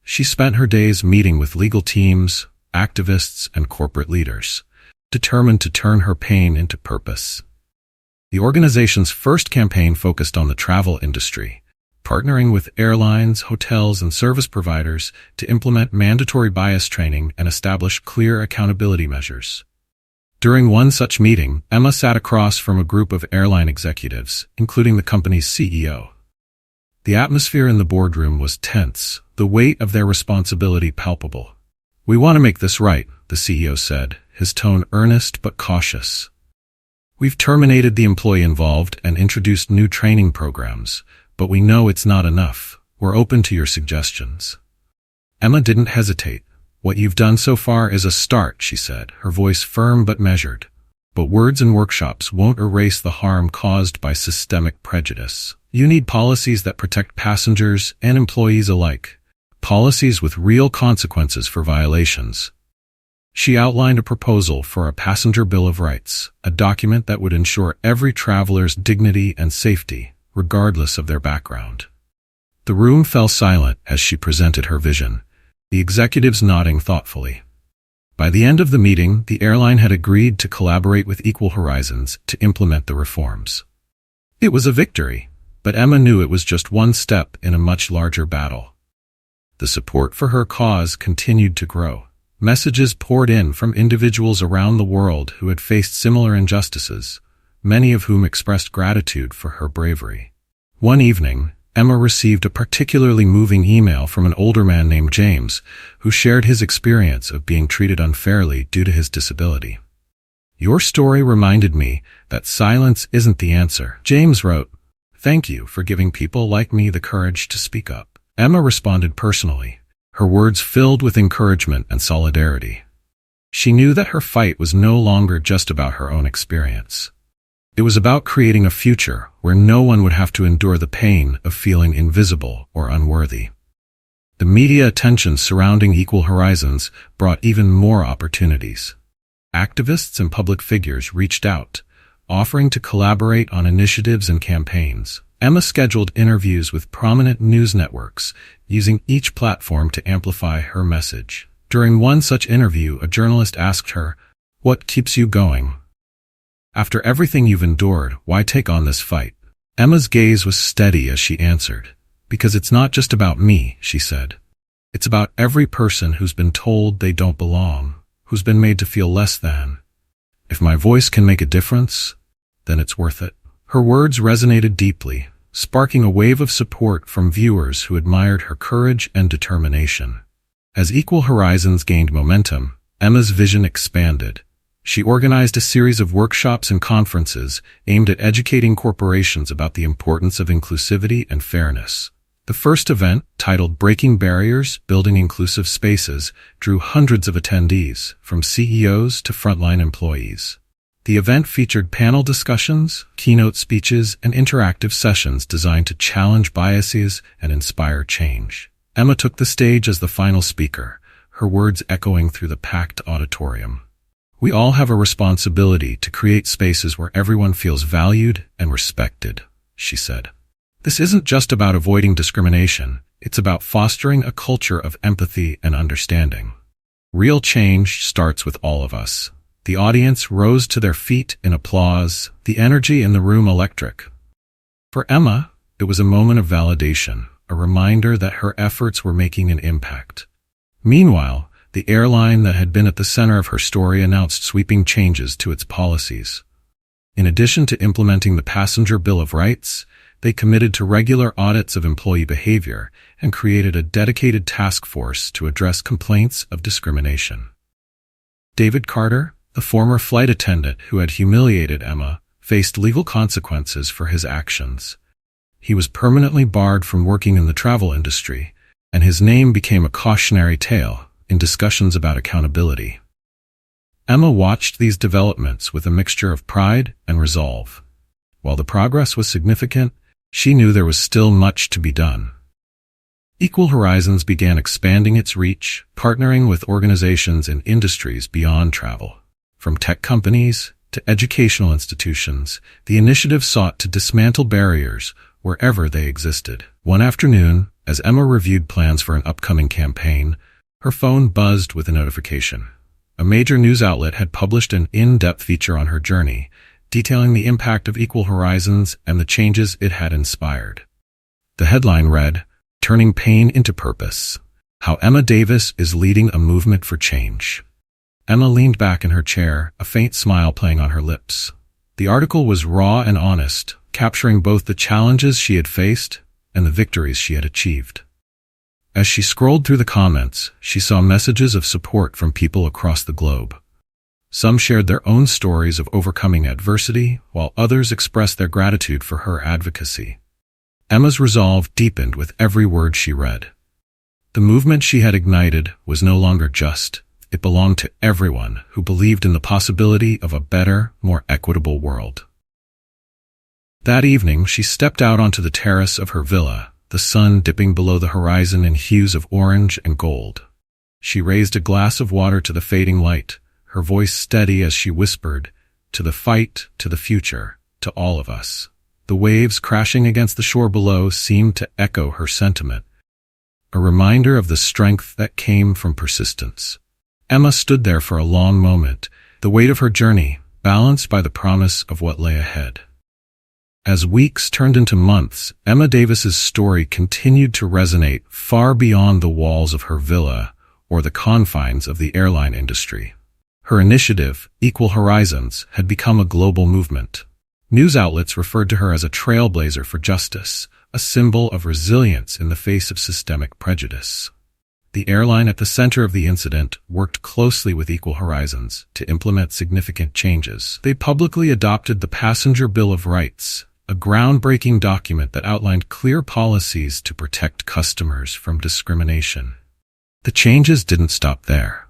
Speaker 1: She spent her days meeting with legal teams, activists, and corporate leaders, determined to turn her pain into purpose. The organization's first campaign focused on the travel industry, partnering with airlines, hotels, and service providers to implement mandatory bias training and establish clear accountability measures. During one such meeting, Emma sat across from a group of airline executives, including the company's CEO. The atmosphere in the boardroom was tense, the weight of their responsibility palpable. "We want to make this right," the CEO said, his tone earnest but cautious. "We've terminated the employee involved and introduced new training programs, but we know it's not enough. We're open to your suggestions." Emma didn't hesitate. "What you've done so far is a start," she said, her voice firm but measured. But words and workshops won't erase the harm caused by systemic prejudice. You need policies that protect passengers and employees alike. Policies with real consequences for violations. She outlined a proposal for a passenger bill of rights, a document that would ensure every traveler's dignity and safety, regardless of their background. The room fell silent as she presented her vision, the executives nodding thoughtfully. By the end of the meeting, the airline had agreed to collaborate with Equal Horizons to implement the reforms. It was a victory, but Emma knew it was just one step in a much larger battle. The support for her cause continued to grow. Messages poured in from individuals around the world who had faced similar injustices, many of whom expressed gratitude for her bravery. One evening, Emma received a particularly moving email from an older man named James, who shared his experience of being treated unfairly due to his disability. "Your story reminded me that silence isn't the answer," James wrote. "Thank you for giving people like me the courage to speak up." Emma responded personally, her words filled with encouragement and solidarity. She knew that her fight was no longer just about her own experience. It was about creating a future where no one would have to endure the pain of feeling invisible or unworthy. The media attention surrounding Equal Horizons brought even more opportunities. Activists and public figures reached out, offering to collaborate on initiatives and campaigns. Emma scheduled interviews with prominent news networks, using each platform to amplify her message. During one such interview, a journalist asked her, "What keeps you going? After everything you've endured, why take on this fight?" Emma's gaze was steady as she answered. "Because it's not just about me," she said. "It's about every person who's been told they don't belong, who's been made to feel less than. If my voice can make a difference, then it's worth it." Her words resonated deeply, sparking a wave of support from viewers who admired her courage and determination. As Equal Horizons gained momentum, Emma's vision expanded. She organized a series of workshops and conferences aimed at educating corporations about the importance of inclusivity and fairness. The first event, titled "Breaking Barriers, Building Inclusive Spaces," drew hundreds of attendees, from CEOs to frontline employees. The event featured panel discussions, keynote speeches, and interactive sessions designed to challenge biases and inspire change. Emma took the stage as the final speaker, her words echoing through the packed auditorium. "We all have a responsibility to create spaces where everyone feels valued and respected," she said. "This isn't just about avoiding discrimination, it's about fostering a culture of empathy and understanding. Real change starts with all of us." The audience rose to their feet in applause, the energy in the room electric. For Emma, it was a moment of validation, a reminder that her efforts were making an impact. Meanwhile, the airline that had been at the center of her story announced sweeping changes to its policies. In addition to implementing the Passenger Bill of Rights, they committed to regular audits of employee behavior and created a dedicated task force to address complaints of discrimination. David Carter, the former flight attendant who had humiliated Emma, faced legal consequences for his actions. He was permanently barred from working in the travel industry, and his name became a cautionary tale in discussions about accountability. Emma watched these developments with a mixture of pride and resolve. While the progress was significant, she knew there was still much to be done. Equal Horizons began expanding its reach, partnering with organizations in industries beyond travel. From tech companies to educational institutions, the initiative sought to dismantle barriers wherever they existed. One afternoon, as Emma reviewed plans for an upcoming campaign, her phone buzzed with a notification. A major news outlet had published an in-depth feature on her journey, detailing the impact of Equal Horizons and the changes it had inspired. The headline read, "Turning Pain into Purpose: How Emma Davis is Leading a Movement for Change." Emma leaned back in her chair, a faint smile playing on her lips. The article was raw and honest, capturing both the challenges she had faced and the victories she had achieved. As she scrolled through the comments, she saw messages of support from people across the globe. Some shared their own stories of overcoming adversity, while others expressed their gratitude for her advocacy. Emma's resolve deepened with every word she read. The movement she had ignited was no longer just It belonged to everyone who believed in the possibility of a better, more equitable world. That evening, she stepped out onto the terrace of her villa, the sun dipping below the horizon in hues of orange and gold. She raised a glass of water to the fading light, her voice steady as she whispered, "To the fight, to the future, to all of us." The waves crashing against the shore below seemed to echo her sentiment, a reminder of the strength that came from persistence. Emma stood there for a long moment, the weight of her journey balanced by the promise of what lay ahead. As weeks turned into months, Emma Davis's story continued to resonate far beyond the walls of her villa or the confines of the airline industry. Her initiative, Equal Horizons, had become a global movement. News outlets referred to her as a trailblazer for justice, a symbol of resilience in the face of systemic prejudice. The airline at the center of the incident worked closely with Equal Horizons to implement significant changes. They publicly adopted the Passenger Bill of Rights, a groundbreaking document that outlined clear policies to protect customers from discrimination. The changes didn't stop there.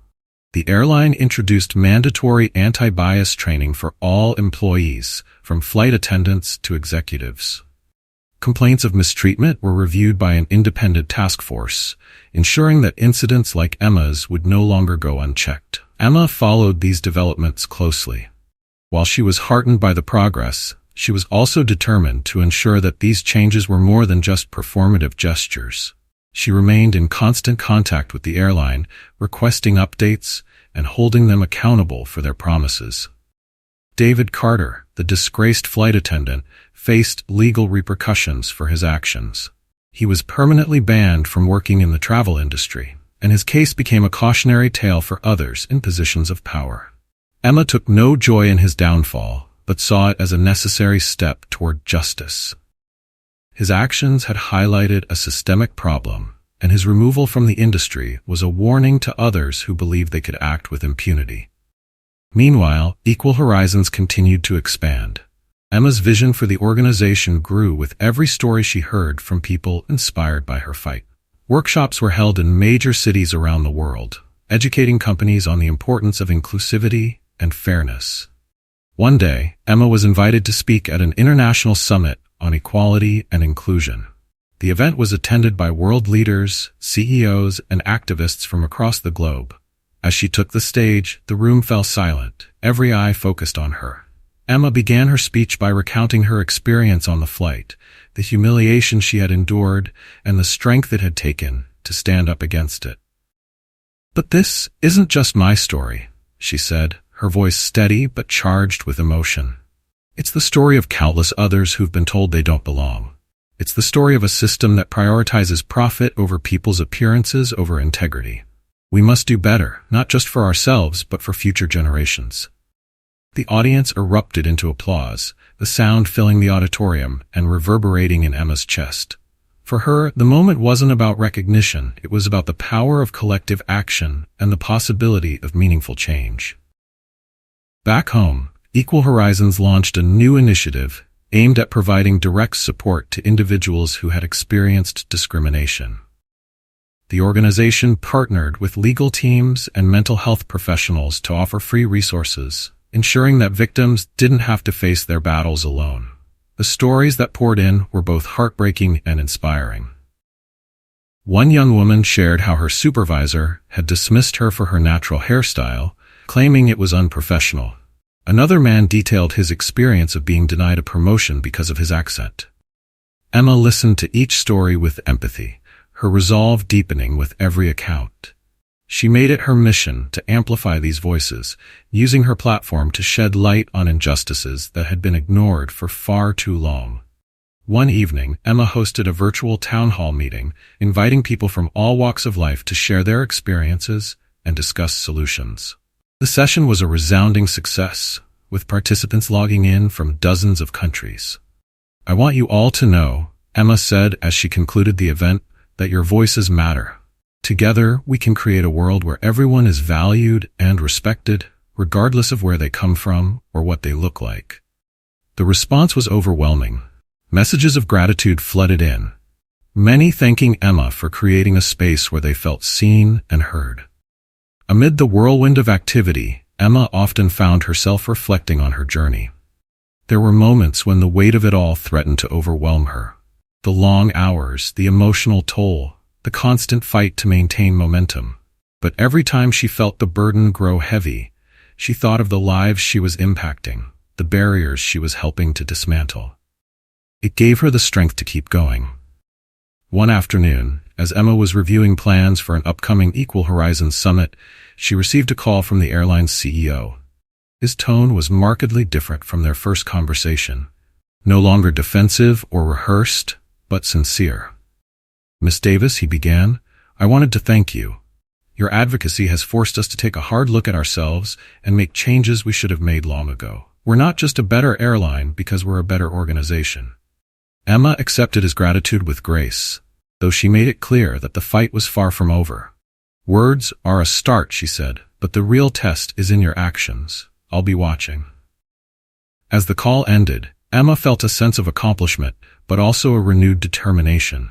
Speaker 1: The airline introduced mandatory anti-bias training for all employees, from flight attendants to executives. Complaints of mistreatment were reviewed by an independent task force, ensuring that incidents like Emma's would no longer go unchecked. Emma followed these developments closely. While she was heartened by the progress, she was also determined to ensure that these changes were more than just performative gestures. She remained in constant contact with the airline, requesting updates and holding them accountable for their promises. David Carter, the disgraced flight attendant, faced legal repercussions for his actions. He was permanently banned from working in the travel industry, and his case became a cautionary tale for others in positions of power. Emma took no joy in his downfall, but saw it as a necessary step toward justice. His actions had highlighted a systemic problem, and his removal from the industry was a warning to others who believed they could act with impunity. Meanwhile, Equal Horizons continued to expand. Emma's vision for the organization grew with every story she heard from people inspired by her fight. Workshops were held in major cities around the world, educating companies on the importance of inclusivity and fairness. One day, Emma was invited to speak at an international summit on equality and inclusion. The event was attended by world leaders, CEOs, and activists from across the globe. As she took the stage, the room fell silent, every eye focused on her. Emma began her speech by recounting her experience on the flight, the humiliation she had endured, and the strength it had taken to stand up against it. "But this isn't just my story," she said, her voice steady but charged with emotion. "It's the story of countless others who've been told they don't belong. It's the story of a system that prioritizes profit over people's appearances over integrity. We must do better, not just for ourselves, but for future generations." The audience erupted into applause, the sound filling the auditorium and reverberating in Emma's chest. For her, the moment wasn't about recognition, it was about the power of collective action and the possibility of meaningful change. Back home, Equal Horizons launched a new initiative aimed at providing direct support to individuals who had experienced discrimination. The organization partnered with legal teams and mental health professionals to offer free resources, ensuring that victims didn't have to face their battles alone. The stories that poured in were both heartbreaking and inspiring. One young woman shared how her supervisor had dismissed her for her natural hairstyle, claiming it was unprofessional. Another man detailed his experience of being denied a promotion because of his accent. Emma listened to each story with empathy, her resolve deepening with every account. She made it her mission to amplify these voices, using her platform to shed light on injustices that had been ignored for far too long. One evening, Emma hosted a virtual town hall meeting, inviting people from all walks of life to share their experiences and discuss solutions. The session was a resounding success, with participants logging in from dozens of countries. "I want you all to know," Emma said as she concluded the event, "that your voices matter. Together, we can create a world where everyone is valued and respected, regardless of where they come from or what they look like." The response was overwhelming. Messages of gratitude flooded in, many thanking Emma for creating a space where they felt seen and heard. Amid the whirlwind of activity, Emma often found herself reflecting on her journey. There were moments when the weight of it all threatened to overwhelm her. The long hours, the emotional toll, the constant fight to maintain momentum. But every time she felt the burden grow heavy, she thought of the lives she was impacting, the barriers she was helping to dismantle. It gave her the strength to keep going. One afternoon, as Emma was reviewing plans for an upcoming Equal Horizons summit, she received a call from the airline's CEO. His tone was markedly different from their first conversation. No longer defensive or rehearsed, but sincere. "Miss Davis," he began, "I wanted to thank you. Your advocacy has forced us to take a hard look at ourselves and make changes we should have made long ago. We're not just a better airline because we're a better organization." Emma accepted his gratitude with grace, though she made it clear that the fight was far from over. "Words are a start," she said, "but the real test is in your actions. I'll be watching." As the call ended, Emma felt a sense of accomplishment, but also a renewed determination.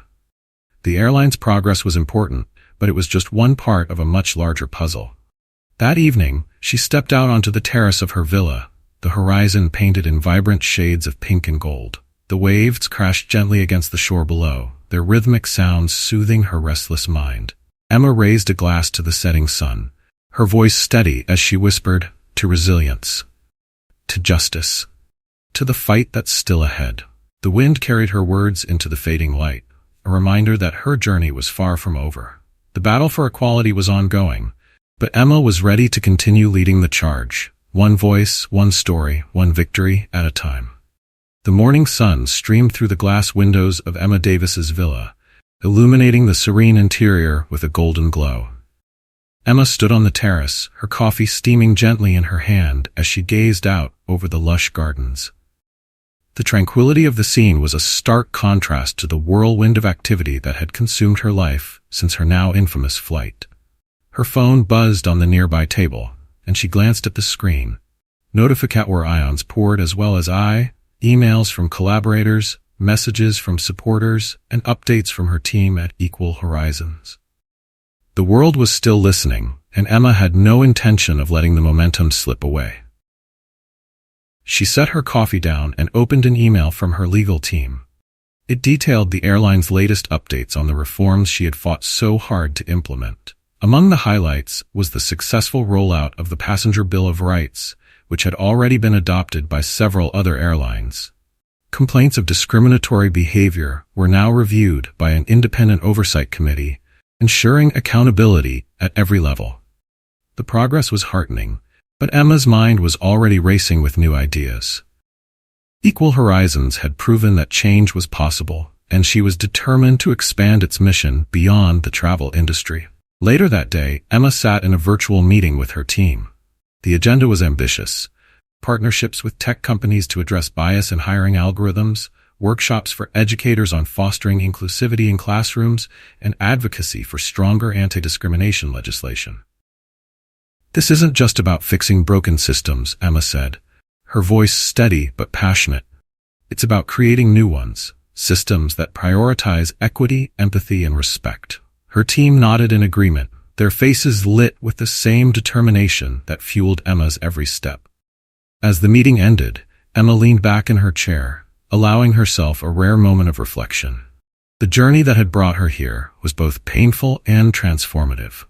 Speaker 1: The airline's progress was important, but it was just one part of a much larger puzzle. That evening, she stepped out onto the terrace of her villa, the horizon painted in vibrant shades of pink and gold. The waves crashed gently against the shore below, their rhythmic sounds soothing her restless mind. Emma raised a glass to the setting sun, her voice steady as she whispered, "To resilience, to justice, to the fight that's still ahead." The wind carried her words into the fading light, a reminder that her journey was far from over. The battle for equality was ongoing, but Emma was ready to continue leading the charge, one voice, one story, one victory at a time. The morning sun streamed through the glass windows of Emma Davis's villa, illuminating the serene interior with a golden glow. Emma stood on the terrace, her coffee steaming gently in her hand as she gazed out over the lush gardens. The tranquility of the scene was a stark contrast to the whirlwind of activity that had consumed her life since her now infamous flight. Her phone buzzed on the nearby table, and she glanced at the screen. Notifications poured as well as emails from collaborators, messages from supporters, and updates from her team at Equal Horizons. The world was still listening, and Emma had no intention of letting the momentum slip away. She set her coffee down and opened an email from her legal team. It detailed the airline's latest updates on the reforms she had fought so hard to implement. Among the highlights was the successful rollout of the Passenger Bill of Rights, which had already been adopted by several other airlines. Complaints of discriminatory behavior were now reviewed by an independent oversight committee, ensuring accountability at every level. The progress was heartening, but Emma's mind was already racing with new ideas. Equal Horizons had proven that change was possible, and she was determined to expand its mission beyond the travel industry. Later that day, Emma sat in a virtual meeting with her team. The agenda was ambitious: partnerships with tech companies to address bias in hiring algorithms, workshops for educators on fostering inclusivity in classrooms, and advocacy for stronger anti-discrimination legislation. "This isn't just about fixing broken systems," Emma said, her voice steady but passionate. "It's about creating new ones, systems that prioritize equity, empathy, and respect." Her team nodded in agreement, their faces lit with the same determination that fueled Emma's every step. As the meeting ended, Emma leaned back in her chair, allowing herself a rare moment of reflection. The journey that had brought her here was both painful and transformative.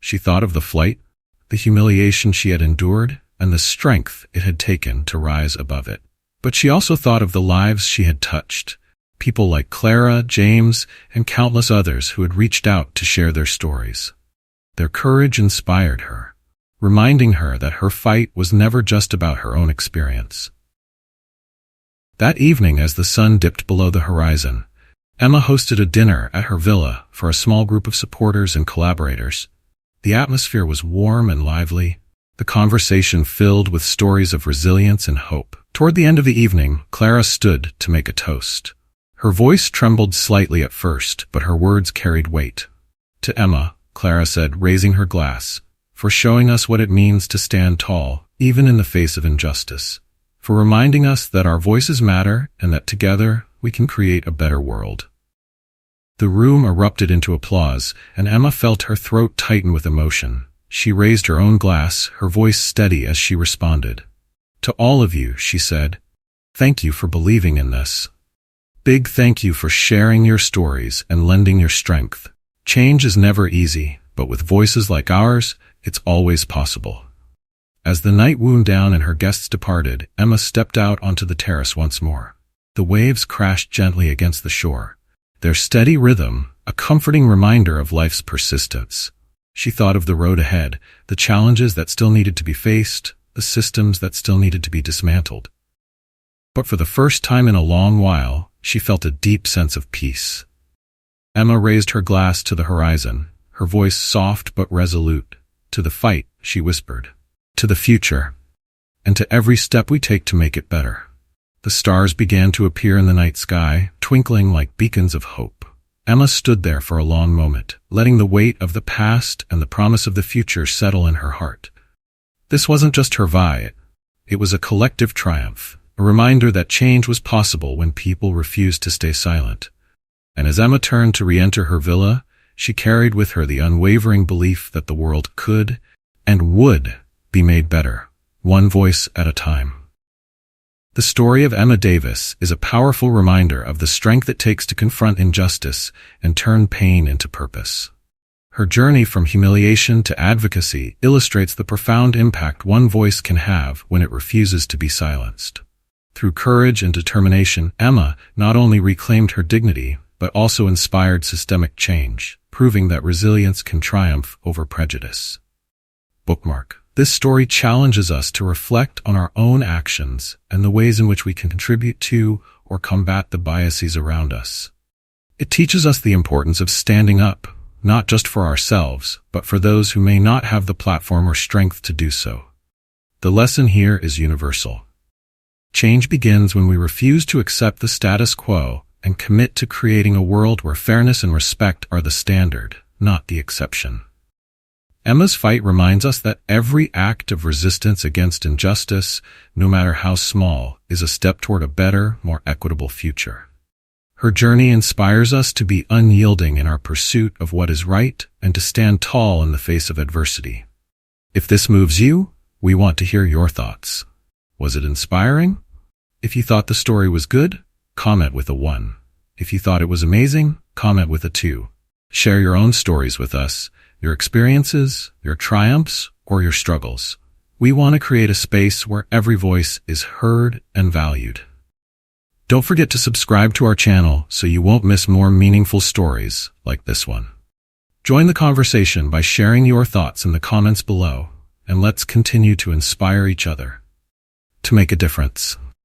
Speaker 1: She thought of the flight, the humiliation she had endured, and the strength it had taken to rise above it. But she also thought of the lives she had touched, people like Clara, James, and countless others who had reached out to share their stories. Their courage inspired her, reminding her that her fight was never just about her own experience. That evening, as the sun dipped below the horizon, Emma hosted a dinner at her villa for a small group of supporters and collaborators. The atmosphere was warm and lively, the conversation filled with stories of resilience and hope. Toward the end of the evening, Clara stood to make a toast. Her voice trembled slightly at first, but her words carried weight. "To Emma," Clara said, raising her glass, "for showing us what it means to stand tall, even in the face of injustice. For reminding us that our voices matter and that together we can create a better world." The room erupted into applause, and Emma felt her throat tighten with emotion. She raised her own glass, her voice steady as she responded. To all of you, she said, thank you for believing in this. Big thank you for sharing your stories and lending your strength. Change is never easy, but with voices like ours, it's always possible. As the night wound down and her guests departed, Emma stepped out onto the terrace once more. The waves crashed gently against the shore, their steady rhythm a comforting reminder of life's persistence. She thought of the road ahead, the challenges that still needed to be faced, the systems that still needed to be dismantled. But for the first time in a long while, she felt a deep sense of peace. Emma raised her glass to the horizon, her voice soft but resolute. To the fight, she whispered. To the future. And to every step we take to make it better. The stars began to appear in the night sky, twinkling like beacons of hope. Emma stood there for a long moment, letting the weight of the past and the promise of the future settle in her heart. This wasn't just her fight. It was a collective triumph, a reminder that change was possible when people refused to stay silent. And as Emma turned to re-enter her villa, she carried with her the unwavering belief that the world could and would be made better, one voice at a time. The story of Emma Davis is a powerful reminder of the strength it takes to confront injustice and turn pain into purpose. Her journey from humiliation to advocacy illustrates the profound impact one voice can have when it refuses to be silenced. Through courage and determination, Emma not only reclaimed her dignity, but also inspired systemic change, proving that resilience can triumph over prejudice. Bookmark. This story challenges us to reflect on our own actions and the ways in which we can contribute to or combat the biases around us. It teaches us the importance of standing up, not just for ourselves, but for those who may not have the platform or strength to do so. The lesson here is universal. Change begins when we refuse to accept the status quo and commit to creating a world where fairness and respect are the standard, not the exception. Emma's fight reminds us that every act of resistance against injustice, no matter how small, is a step toward a better, more equitable future. Her journey inspires us to be unyielding in our pursuit of what is right and to stand tall in the face of adversity. If this moves you, we want to hear your thoughts. Was it inspiring? If you thought the story was good, comment with a 1. If you thought it was amazing, comment with a 2. Share your own stories with us, your experiences, your triumphs, or your struggles. We want to create a space where every voice is heard and valued. Don't forget to subscribe to our channel so you won't miss more meaningful stories like this one. Join the conversation by sharing your thoughts in the comments below, and let's continue to inspire each other to make a difference.